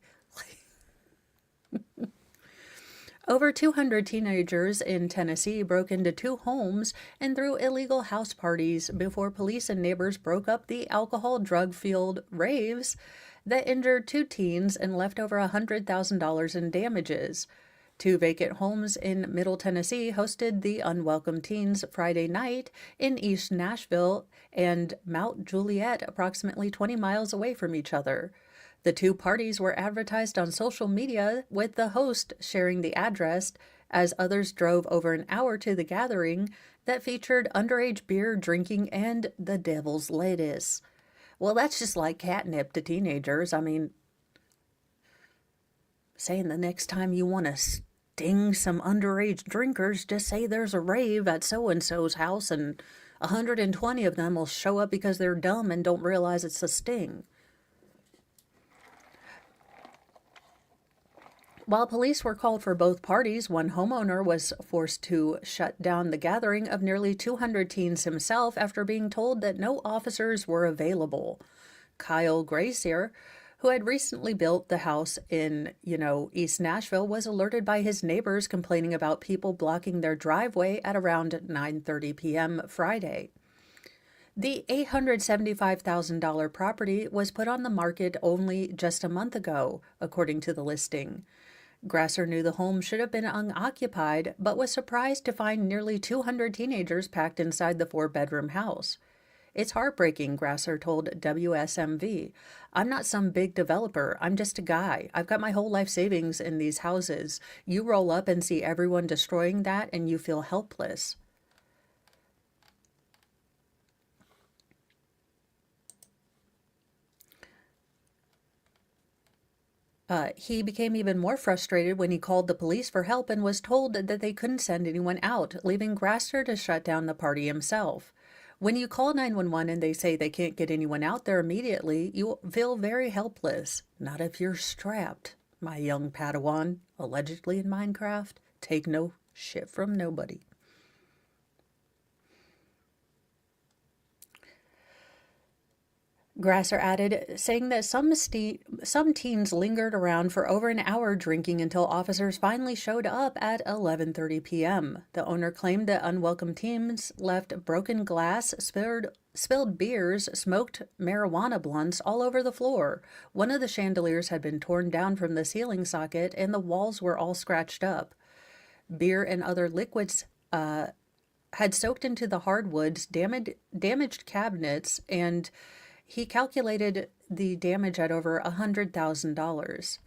Over 200 teenagers in Tennessee broke into two homes and threw illegal house parties before police and neighbors broke up the alcohol drug-fueled raves that injured two teens and left over $100,000 in damages. Two vacant homes in Middle Tennessee hosted the unwelcome teens Friday night in East Nashville and Mount Juliet, approximately 20 miles away from each other. The two parties were advertised on social media, with the host sharing the address as others drove over an hour to the gathering that featured underage beer drinking and the devil's lettuce. Well, that's just like catnip to teenagers. I mean, saying the next time you want to sting some underage drinkers, just say there's a rave at so-and-so's house and 120 of them will show up because they're dumb and don't realize it's a sting. While police were called for both parties, one homeowner was forced to shut down the gathering of nearly 200 teens himself after being told that no officers were available. Kyle Gracier, who had recently built the house in, East Nashville, was alerted by his neighbors complaining about people blocking their driveway at around 9:30 p.m. Friday. The $875,000 property was put on the market only just a month ago, according to the listing. Grasser knew the home should have been unoccupied, but was surprised to find nearly 200 teenagers packed inside the four-bedroom house. It's heartbreaking, Grasser told WSMV. I'm not some big developer. I'm just a guy. I've got my whole life savings in these houses. You roll up and see everyone destroying that, and you feel helpless. He became even more frustrated when he called the police for help and was told that they couldn't send anyone out, leaving Grasser to shut down the party himself. When you call 911 and they say they can't get anyone out there immediately, you feel very helpless. Not if you're strapped, my young Padawan, allegedly in Minecraft. Take no shit from nobody. Grasser added, saying that some teens lingered around for over an hour drinking until officers finally showed up at 11:30 p.m. The owner claimed that unwelcome teens left broken glass, spilled beers, smoked marijuana blunts all over the floor. One of the chandeliers had been torn down from the ceiling socket and the walls were all scratched up. Beer and other liquids had soaked into the hardwoods, damaged cabinets, and he calculated the damage at over $100,000.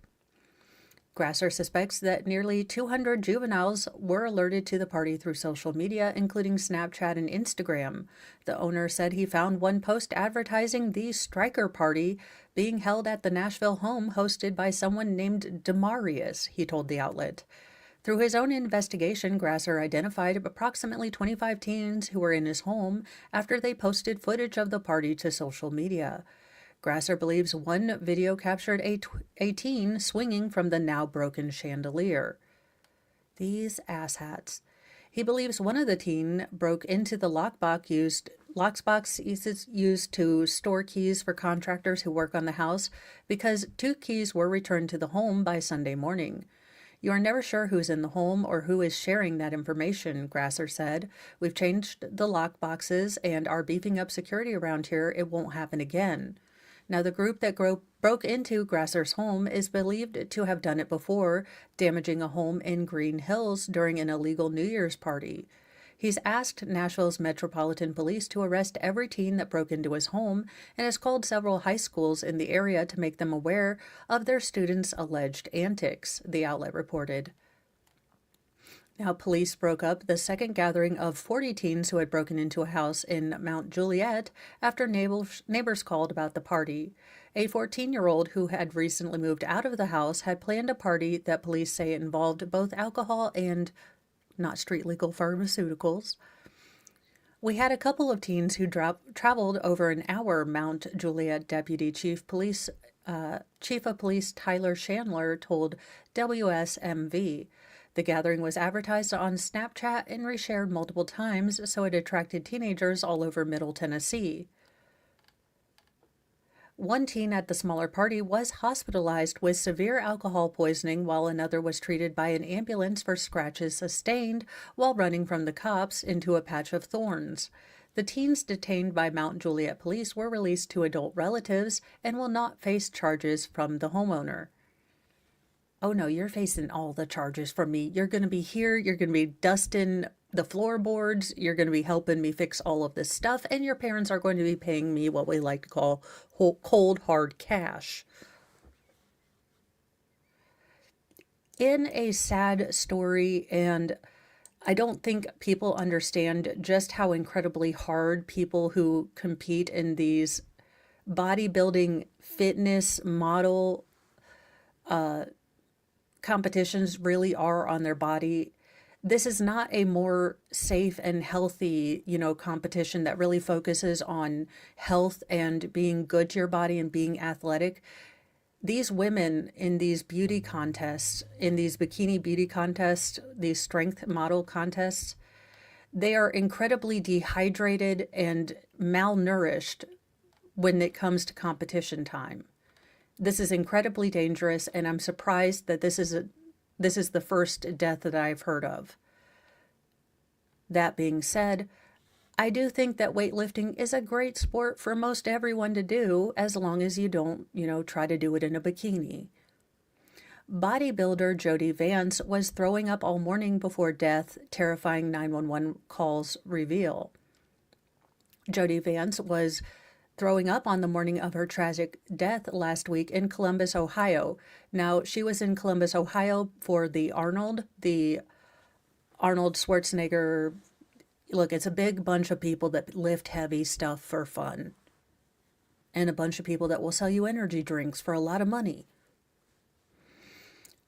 Grasser suspects that nearly 200 juveniles were alerted to the party through social media, including Snapchat and Instagram. The owner said he found one post advertising the Striker Party being held at the Nashville home hosted by someone named Demarius, he told the outlet. Through his own investigation, Grasser identified approximately 25 teens who were in his home after they posted footage of the party to social media. Grasser believes one video captured a teen swinging from the now broken chandelier. These asshats. He believes one of the teen broke into the lockbox used to store keys for contractors who work on the house because 2 keys were returned to the home by Sunday morning. You are never sure who's in the home or who is sharing that information, Grasser said. We've changed the lock boxes and are beefing up security around here. It won't happen again. Now, the group that broke into Grasser's home is believed to have done it before, damaging a home in Green Hills during an illegal New Year's party. He's asked Nashville's Metropolitan Police to arrest every teen that broke into his home and has called several high schools in the area to make them aware of their students' alleged antics, the outlet reported. Now, police broke up the second gathering of 40 teens who had broken into a house in Mount Juliet after neighbors called about the party. A 14-year-old who had recently moved out of the house had planned a party that police say involved both alcohol and not street legal pharmaceuticals. We had a couple of teens who traveled over an hour, Mount Juliet Deputy Chief of Police Tyler Chandler told WSMV. The gathering was advertised on Snapchat and reshared multiple times, so it attracted teenagers all over Middle Tennessee. One teen at the smaller party was hospitalized with severe alcohol poisoning, while another was treated by an ambulance for scratches sustained while running from the cops into a patch of thorns. The teens detained by Mount Juliet police were released to adult relatives and will not face charges from the homeowner. Oh no, you're facing all the charges from me. You're going to be here, you're going to be dusting the floorboards, you're going to be helping me fix all of this stuff, and your parents are going to be paying me what we like to call cold hard cash. In a sad story, and I don't think people understand just how incredibly hard people who compete in these bodybuilding fitness model competitions really are on their body. This is not a more safe and healthy, competition that really focuses on health and being good to your body and being athletic. These women in these beauty contests, in these bikini beauty contests, these strength model contests, they are incredibly dehydrated and malnourished when it comes to competition time. This is incredibly dangerous, and I'm surprised that this is the first death that I've heard of. That being said, I do think that weightlifting is a great sport for most everyone to do, as long as you don't, try to do it in a bikini. Bodybuilder Jody Vance was throwing up all morning before death, terrifying 911 calls reveal. Jody Vance was throwing up on the morning of her tragic death last week in Columbus, Ohio. Now, she was in Columbus, Ohio for the Arnold Schwarzenegger. Look, it's a big bunch of people that lift heavy stuff for fun. And a bunch of people that will sell you energy drinks for a lot of money.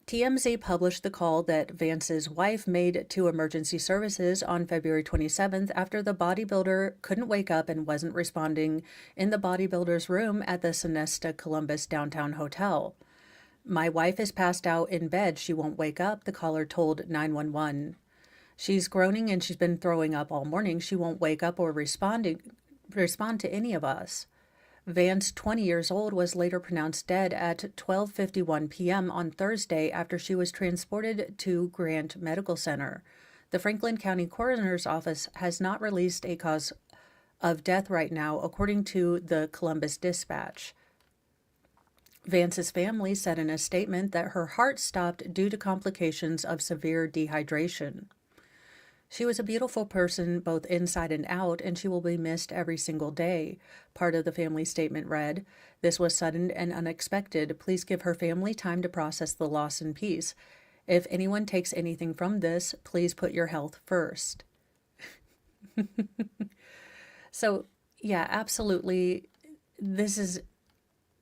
TMZ published the call that Vance's wife made to emergency services on February 27th after the bodybuilder couldn't wake up and wasn't responding in the bodybuilder's room at the Sonesta Columbus downtown hotel. My wife is passed out in bed. She won't wake up, the caller told 911. She's groaning and she's been throwing up all morning. She won't wake up or respond to any of us. Vance, 20 years old, was later pronounced dead at 12:51 p.m. on Thursday after she was transported to Grant Medical Center. The Franklin County Coroner's Office has not released a cause of death right now, according to the Columbus Dispatch. Vance's family said in a statement that her heart stopped due to complications of severe dehydration. She was a beautiful person both inside and out, and she will be missed every single day. Part of the family statement read, "This was sudden and unexpected. Please give her family time to process the loss in peace. If anyone takes anything from this, please put your health first." So, yeah, absolutely.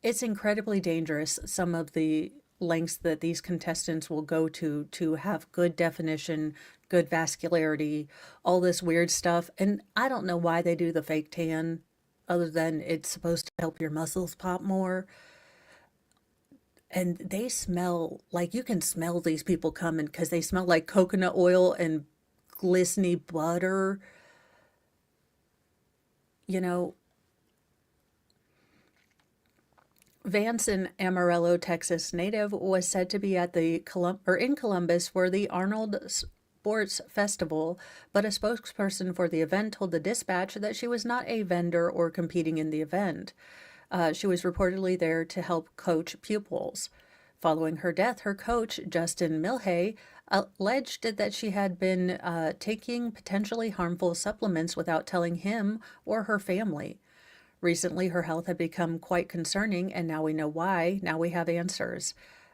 It's incredibly dangerous, some of the lengths that these contestants will go to have good definition, good vascularity, all this weird stuff. And I don't know why they do the fake tan, other than it's supposed to help your muscles pop more. And they smell like, you can smell these people coming because they smell like coconut oil and glistening butter. You know, Vance, an Amarillo, Texas native, was said to be at the in Columbus for the Arnold Sports Festival, but a spokesperson for the event told the Dispatch that she was not a vendor or competing in the event. She was reportedly there to help coach pupils. Following her death, her coach, Justin Milhay, alleged that she had been taking potentially harmful supplements without telling him or her family. Recently, her health had become quite concerning, and now we know why. Now we have answers.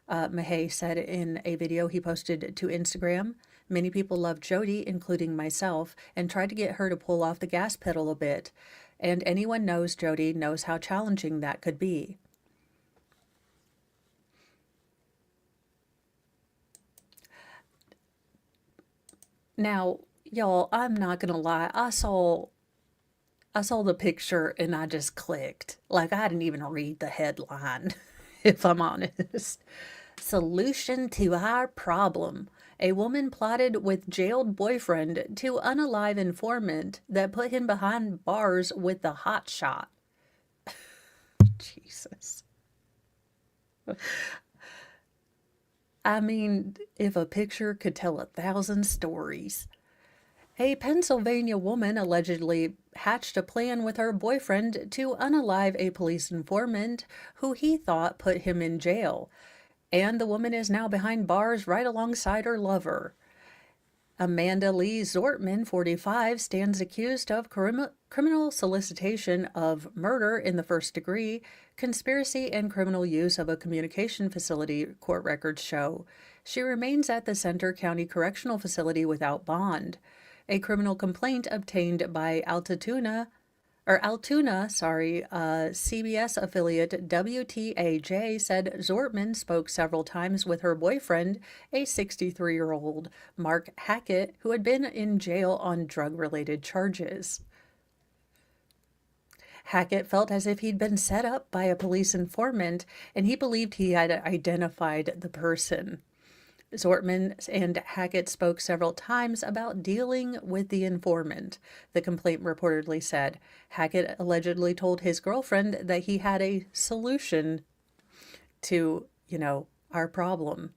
Milhay said in a video he posted to Instagram, "Many people love Jody, including myself, and tried to get her to pull off the gas pedal a bit. And anyone knows Jody knows how challenging that could be." Now, y'all, I'm not gonna lie. I saw the picture and I just clicked. Like, I didn't even read the headline, if I'm honest. Solution to our problem. A woman plotted with jailed boyfriend to unalive informant that put him behind bars with the hot shot. Jesus. I mean, if a picture could tell 1,000 stories. A Pennsylvania woman allegedly hatched a plan with her boyfriend to unalive a police informant who he thought put him in jail. And the woman is now behind bars right alongside her lover. Amanda Lee Zortman, 45, stands accused of criminal solicitation of murder in the first degree, conspiracy, and criminal use of a communication facility, court records show. She remains at the Center County Correctional Facility without bond. A criminal complaint obtained by Altoona, CBS affiliate WTAJ said Zortman spoke several times with her boyfriend, a 63-year-old Mark Hackett, who had been in jail on drug-related charges. Hackett felt as if he'd been set up by a police informant, and he believed he had identified the person. Zortman and Hackett spoke several times about dealing with the informant, the complaint reportedly said. Hackett allegedly told his girlfriend that he had a solution to, our problem.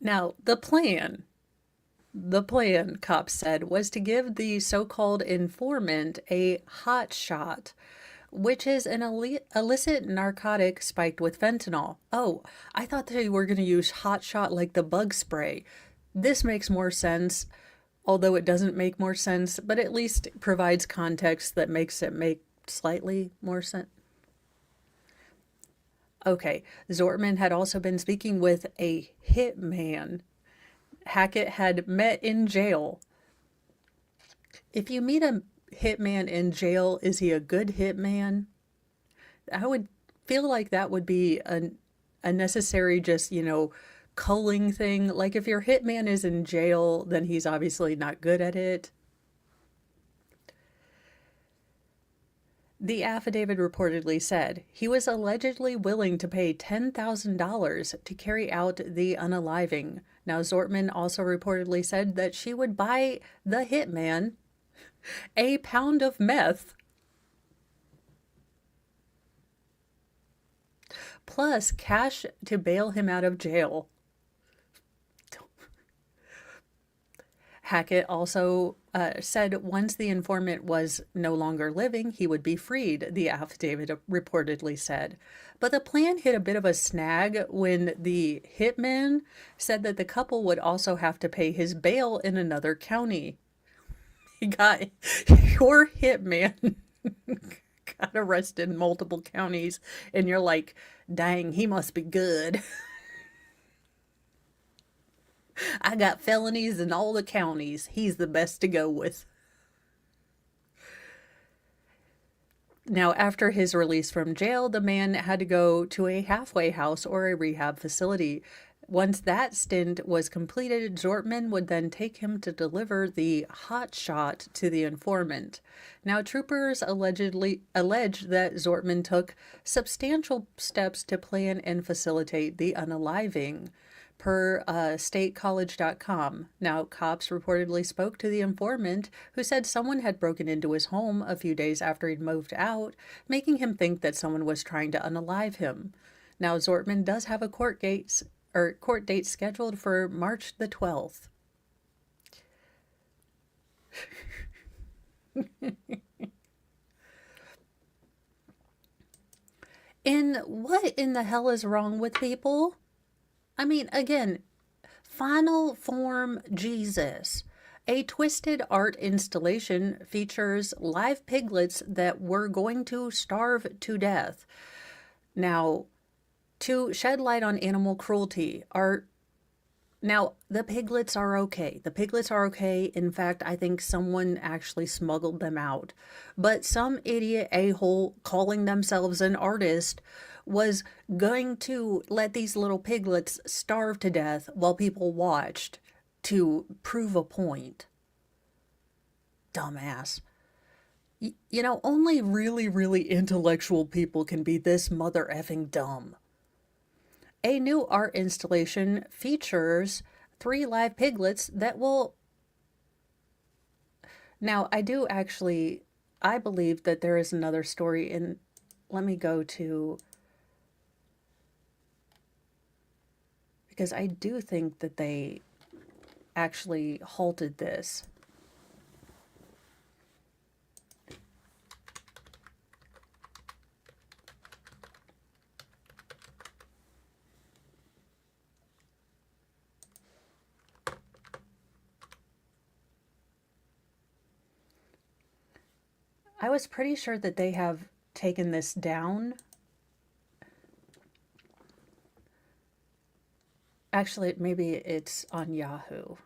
Now, the plan, cops said, was to give the so-called informant a hot shot, which is an illicit narcotic spiked with fentanyl. Oh, I thought they were going to use hot shot like the bug spray. This makes more sense, although it doesn't make more sense, but at least provides context that makes it make slightly more sense. Okay, Zortman had also been speaking with a hitman Hackett had met in jail. If you meet a hitman in jail, is he a good hitman? I would feel like that would be a necessary just, culling thing. Like if your hitman is in jail, then he's obviously not good at it. The affidavit reportedly said he was allegedly willing to pay $10,000 to carry out the unaliving. Now, Zortman also reportedly said that she would buy the hitman a pound of meth plus cash to bail him out of jail. Hackett also said once the informant was no longer living, he would be freed, the affidavit reportedly said. But the plan hit a bit of a snag when the hitman said that the couple would also have to pay his bail in another county. He got your hitman got arrested in multiple counties, and you're like, dang, he must be good. I got felonies in all the counties. He's the best to go with. Now, after his release from jail, the man had to go to a halfway house or a rehab facility. Once that stint was completed, Zortman would then take him to deliver the hot shot to the informant. Now, troopers alleged that Zortman took substantial steps to plan and facilitate the unaliving, per statecollege.com. Now, cops reportedly spoke to the informant, who said someone had broken into his home a few days after he'd moved out, making him think that someone was trying to unalive him. Now, Zortman does have a court date scheduled for March the 12th. And what in the hell is wrong with people? I mean, again, Final Form Jesus. A twisted art installation features live piglets that were going to starve to death. Now, to shed light on animal cruelty, the piglets are okay. The piglets are okay. In fact, I think someone actually smuggled them out. But some idiot a-hole calling themselves an artist was going to let these little piglets starve to death while people watched to prove a point. Dumbass. You know, only really, really intellectual people can be this mother effing dumb. A new art installation features 3 live piglets that will... Now, I believe that there is another story in... Let me go to... Because I do think that they actually halted this. I was pretty sure that they have taken this down. Actually, maybe it's on Yahoo.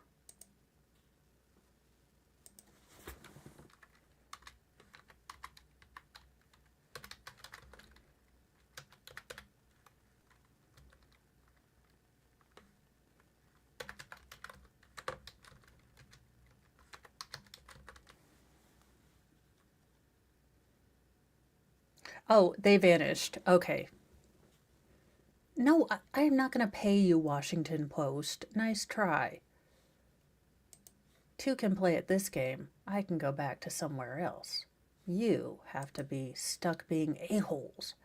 Oh, they vanished. Okay. No, I am not going to pay you, Washington Post. Nice try. 2 can play at this game. I can go back to somewhere else. You have to be stuck being a-holes.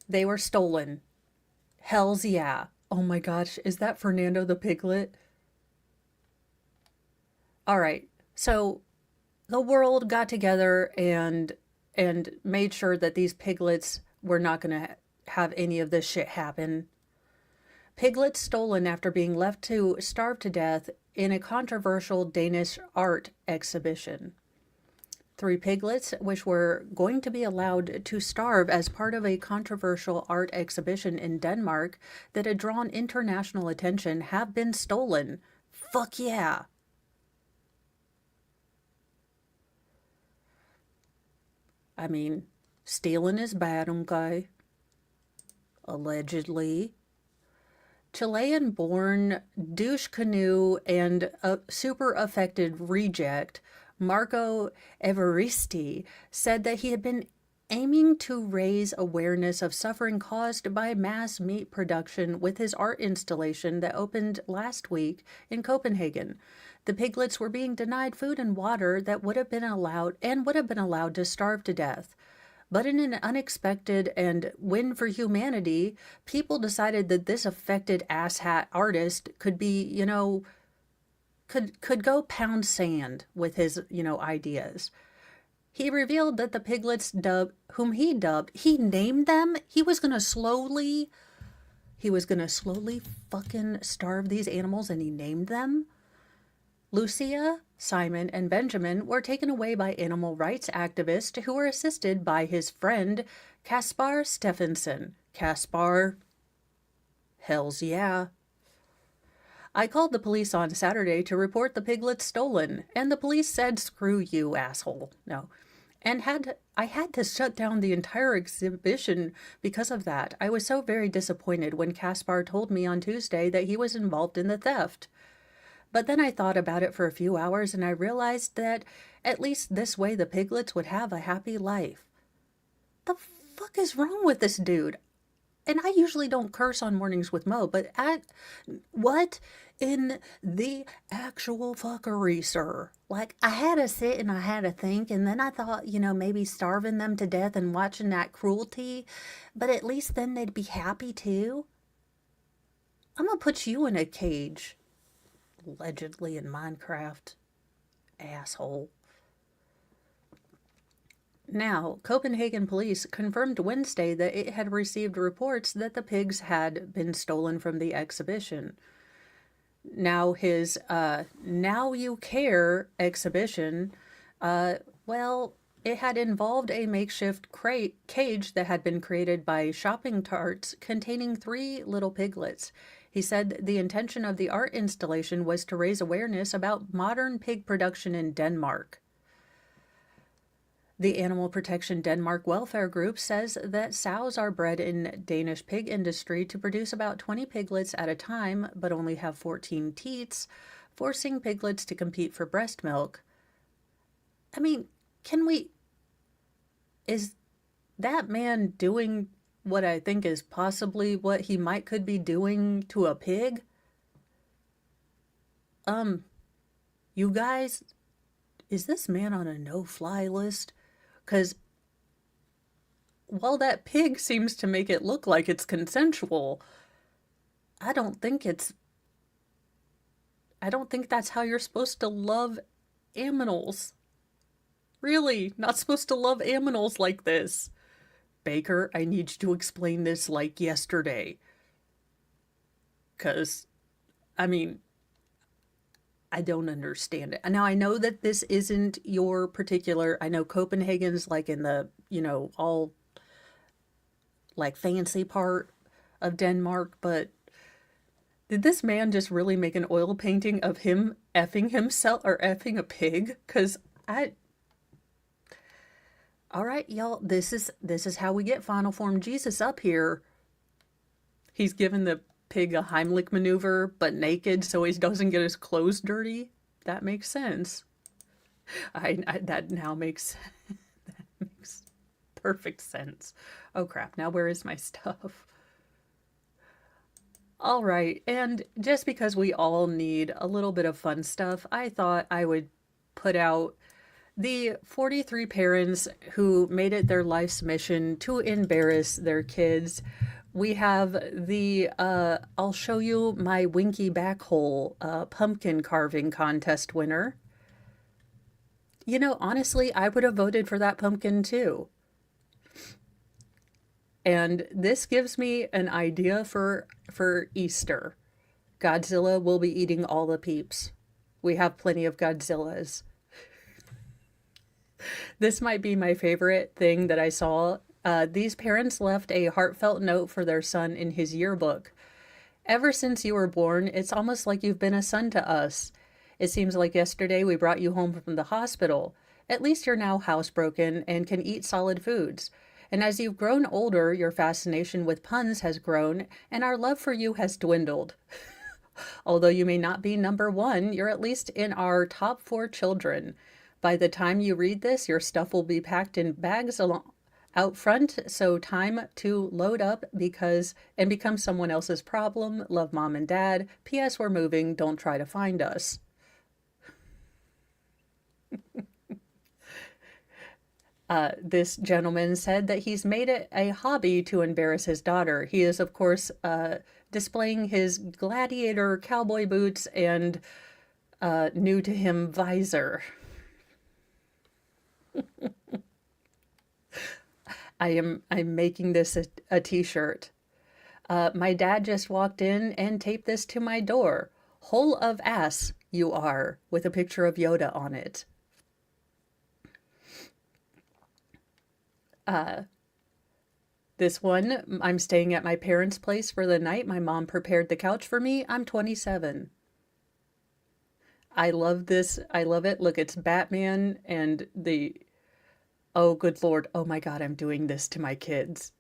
They were stolen. Hells yeah. Oh my gosh, is that Fernando the Piglet? All right, so the world got together and made sure that these piglets were not going to have any of this shit happen. Piglets stolen after being left to starve to death in a controversial Danish art exhibition. 3 piglets, which were going to be allowed to starve as part of a controversial art exhibition in Denmark that had drawn international attention, have been stolen. Fuck yeah. I mean, stealing is bad, okay? Allegedly. Chilean-born douche canoe and a super affected reject, Marco Evaristi, said that he had been aiming to raise awareness of suffering caused by mass meat production with his art installation that opened last week in Copenhagen. The piglets were being denied food and water that would have been allowed to starve to death. But in an unexpected and win for humanity, people decided that this affected asshat artist could be, could go pound sand with his, ideas. He revealed that the piglets he named them. He was gonna slowly fucking starve these animals, and he named them. Lucia, Simon, and Benjamin were taken away by animal rights activists who were assisted by his friend Kaspar Stephenson. Kaspar, hells yeah. I called the police on Saturday to report the piglets stolen, and the police said, "Screw you, asshole." No. And I had to shut down the entire exhibition because of that. I was so very disappointed when Kaspar told me on Tuesday that he was involved in the theft. But then I thought about it for a few hours and I realized that at least this way the piglets would have a happy life. The fuck is wrong with this dude? And I usually don't curse on Mornings with Mo, but what in the actual fuckery, sir? Like, I had to sit and I had to think, and then I thought, maybe starving them to death and watching that cruelty, but at least then they'd be happy too. I'm gonna put you in a cage. Allegedly in Minecraft. Asshole. Now, Copenhagen police confirmed Wednesday that it had received reports that the pigs had been stolen from the exhibition. Now his Now You Care exhibition, it had involved a makeshift cage that had been created by shopping carts containing 3 little piglets. He said the intention of the art installation was to raise awareness about modern pig production in Denmark. The Animal Protection Denmark Welfare Group says that sows are bred in Danish pig industry to produce about 20 piglets at a time, but only have 14 teats, forcing piglets to compete for breast milk. I mean, is that man doing what I think is possibly what he could be doing to a pig? You guys, is this man on a no-fly list? Because while that pig seems to make it look like it's consensual, I don't think that's how you're supposed to love animals. Really, not supposed to love animals like this. Baker, I need you to explain this like yesterday. Because, I don't understand it. Now, I know that this isn't your particular, I know Copenhagen's like in the, all like fancy part of Denmark, but did this man just really make an oil painting of him effing himself or effing a pig? Because all right, y'all, this is how we get final form Jesus up here. He's given the pig a Heimlich maneuver, but naked, so he doesn't get his clothes dirty. That makes sense. That makes perfect sense. Oh crap, now where is my stuff? All right, and just because we all need a little bit of fun stuff, I thought I would put out the 43 parents who made it their life's mission to embarrass their kids. We have the I'll show you my winky back hole pumpkin carving contest winner. Honestly, I would have voted for that pumpkin too. And this gives me an idea for Easter. Godzilla will be eating all the peeps. We have plenty of Godzillas. This might be my favorite thing that I saw. These parents left a heartfelt note for their son in his yearbook. Ever since you were born, it's almost like you've been a son to us. It seems like yesterday we brought you home from the hospital. At least you're now housebroken and can eat solid foods. And as you've grown older, your fascination with puns has grown, and our love for you has dwindled. Although you may not be number one, you're at least in our top four children. By the time you read this, your stuff will be packed in bags out front, so time to load up because and become someone else's problem. Love, Mom and Dad. P.S. We're moving. Don't try to find us. This gentleman said that he's made it a hobby to embarrass his daughter. He is, of course, displaying his gladiator cowboy boots and new to him visor. I'm making this a t-shirt. My dad just walked in and taped this to my door. Whole of ass you are, with a picture of Yoda on it. This one, I'm staying at my parents' place for the night. My mom prepared the couch for me. I'm 27. I love this. I love it. Look, it's Batman and oh, good Lord. Oh my God, I'm doing this to my kids.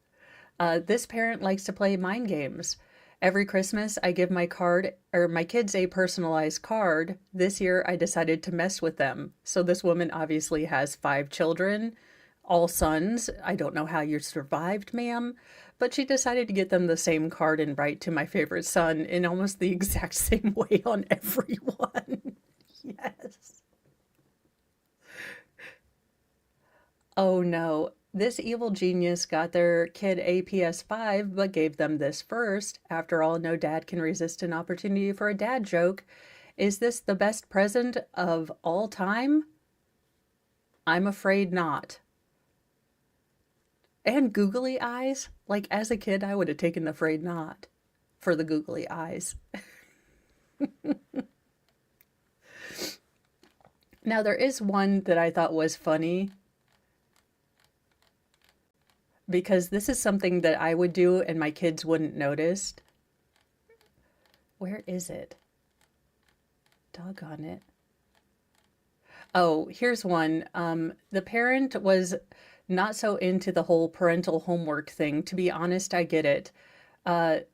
This parent likes to play mind games. Every Christmas, I give my kids a personalized card. This year, I decided to mess with them. So this woman obviously has 5 children, all sons. I don't know how you survived, ma'am, but she decided to get them the same card and write to my favorite son in almost the exact same way on everyone. Yes. Oh no. This evil genius got their kid a PS5, but gave them this first. After all, no dad can resist an opportunity for a dad joke. Is this the best present of all time? I'm afraid not. And googly eyes? Like, as a kid, I would have taken the afraid not for the googly eyes. Now, there is one that I thought was funny because this is something that I would do and my kids wouldn't notice. Where is it? Doggone it. Oh, here's one. The parent was not so into the whole parental homework thing. To be honest, I get it.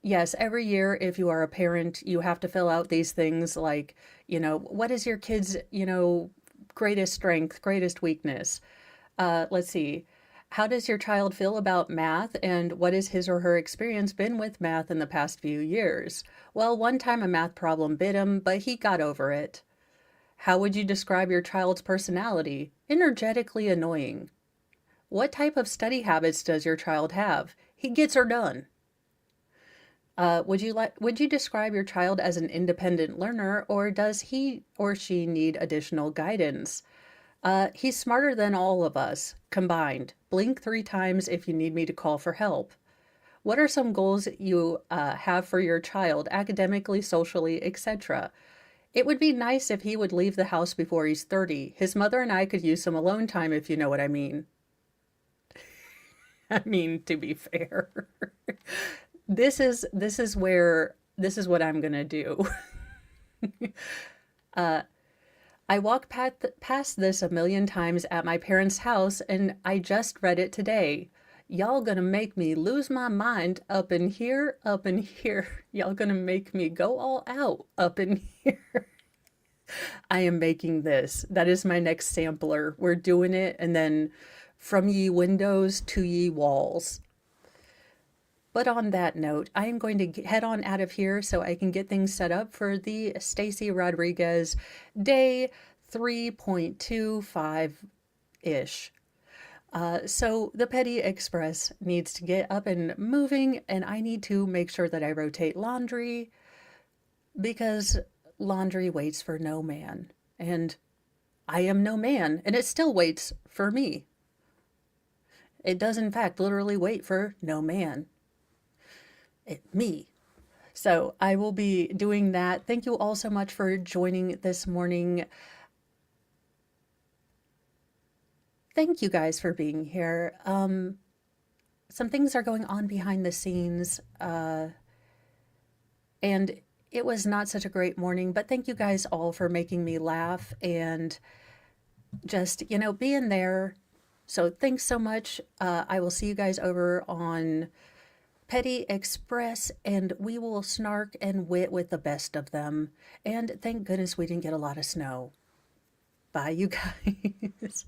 Yes, every year, if you are a parent, you have to fill out these things like, what is your kid's, greatest strength, greatest weakness? Let's see. How does your child feel about math, and what has his or her experience been with math in the past few years? Well, one time a math problem bit him, but he got over it. How would you describe your child's personality? Energetically annoying. What type of study habits does your child have? He gets her done. Would you describe your child as an independent learner, or does he or she need additional guidance? He's smarter than all of us combined. Blink 3 times if you need me to call for help. What are some goals you have for your child, academically, socially, etc.? It would be nice if he would leave the house before he's 30. His mother and I could use some alone time, if you know what I mean. I mean, to be fair. This is what I'm gonna do. I walk past this a million times at my parents' house, and I just read it today. Y'all gonna make me lose my mind up in here, up in here. Y'all gonna make me go all out up in here. I am making this. That is my next sampler. We're doing it, and then from ye windows to ye walls. But on that note, I am going to head on out of here so I can get things set up for the Stacy Rodriguez day 3.25-ish. So the Petty Express needs to get up and moving, and I need to make sure that I rotate laundry because laundry waits for no man. And I am no man, and it still waits for me. It does, in fact, literally wait for no man. Me. So I will be doing that. Thank you all so much for joining this morning. Thank you guys for being here. Some things are going on behind the scenes, and it was not such a great morning, but thank you guys all for making me laugh and just, being there. So thanks so much. I will see you guys over on Petty Express, and we will snark and wit with the best of them. And thank goodness we didn't get a lot of snow. Bye, you guys.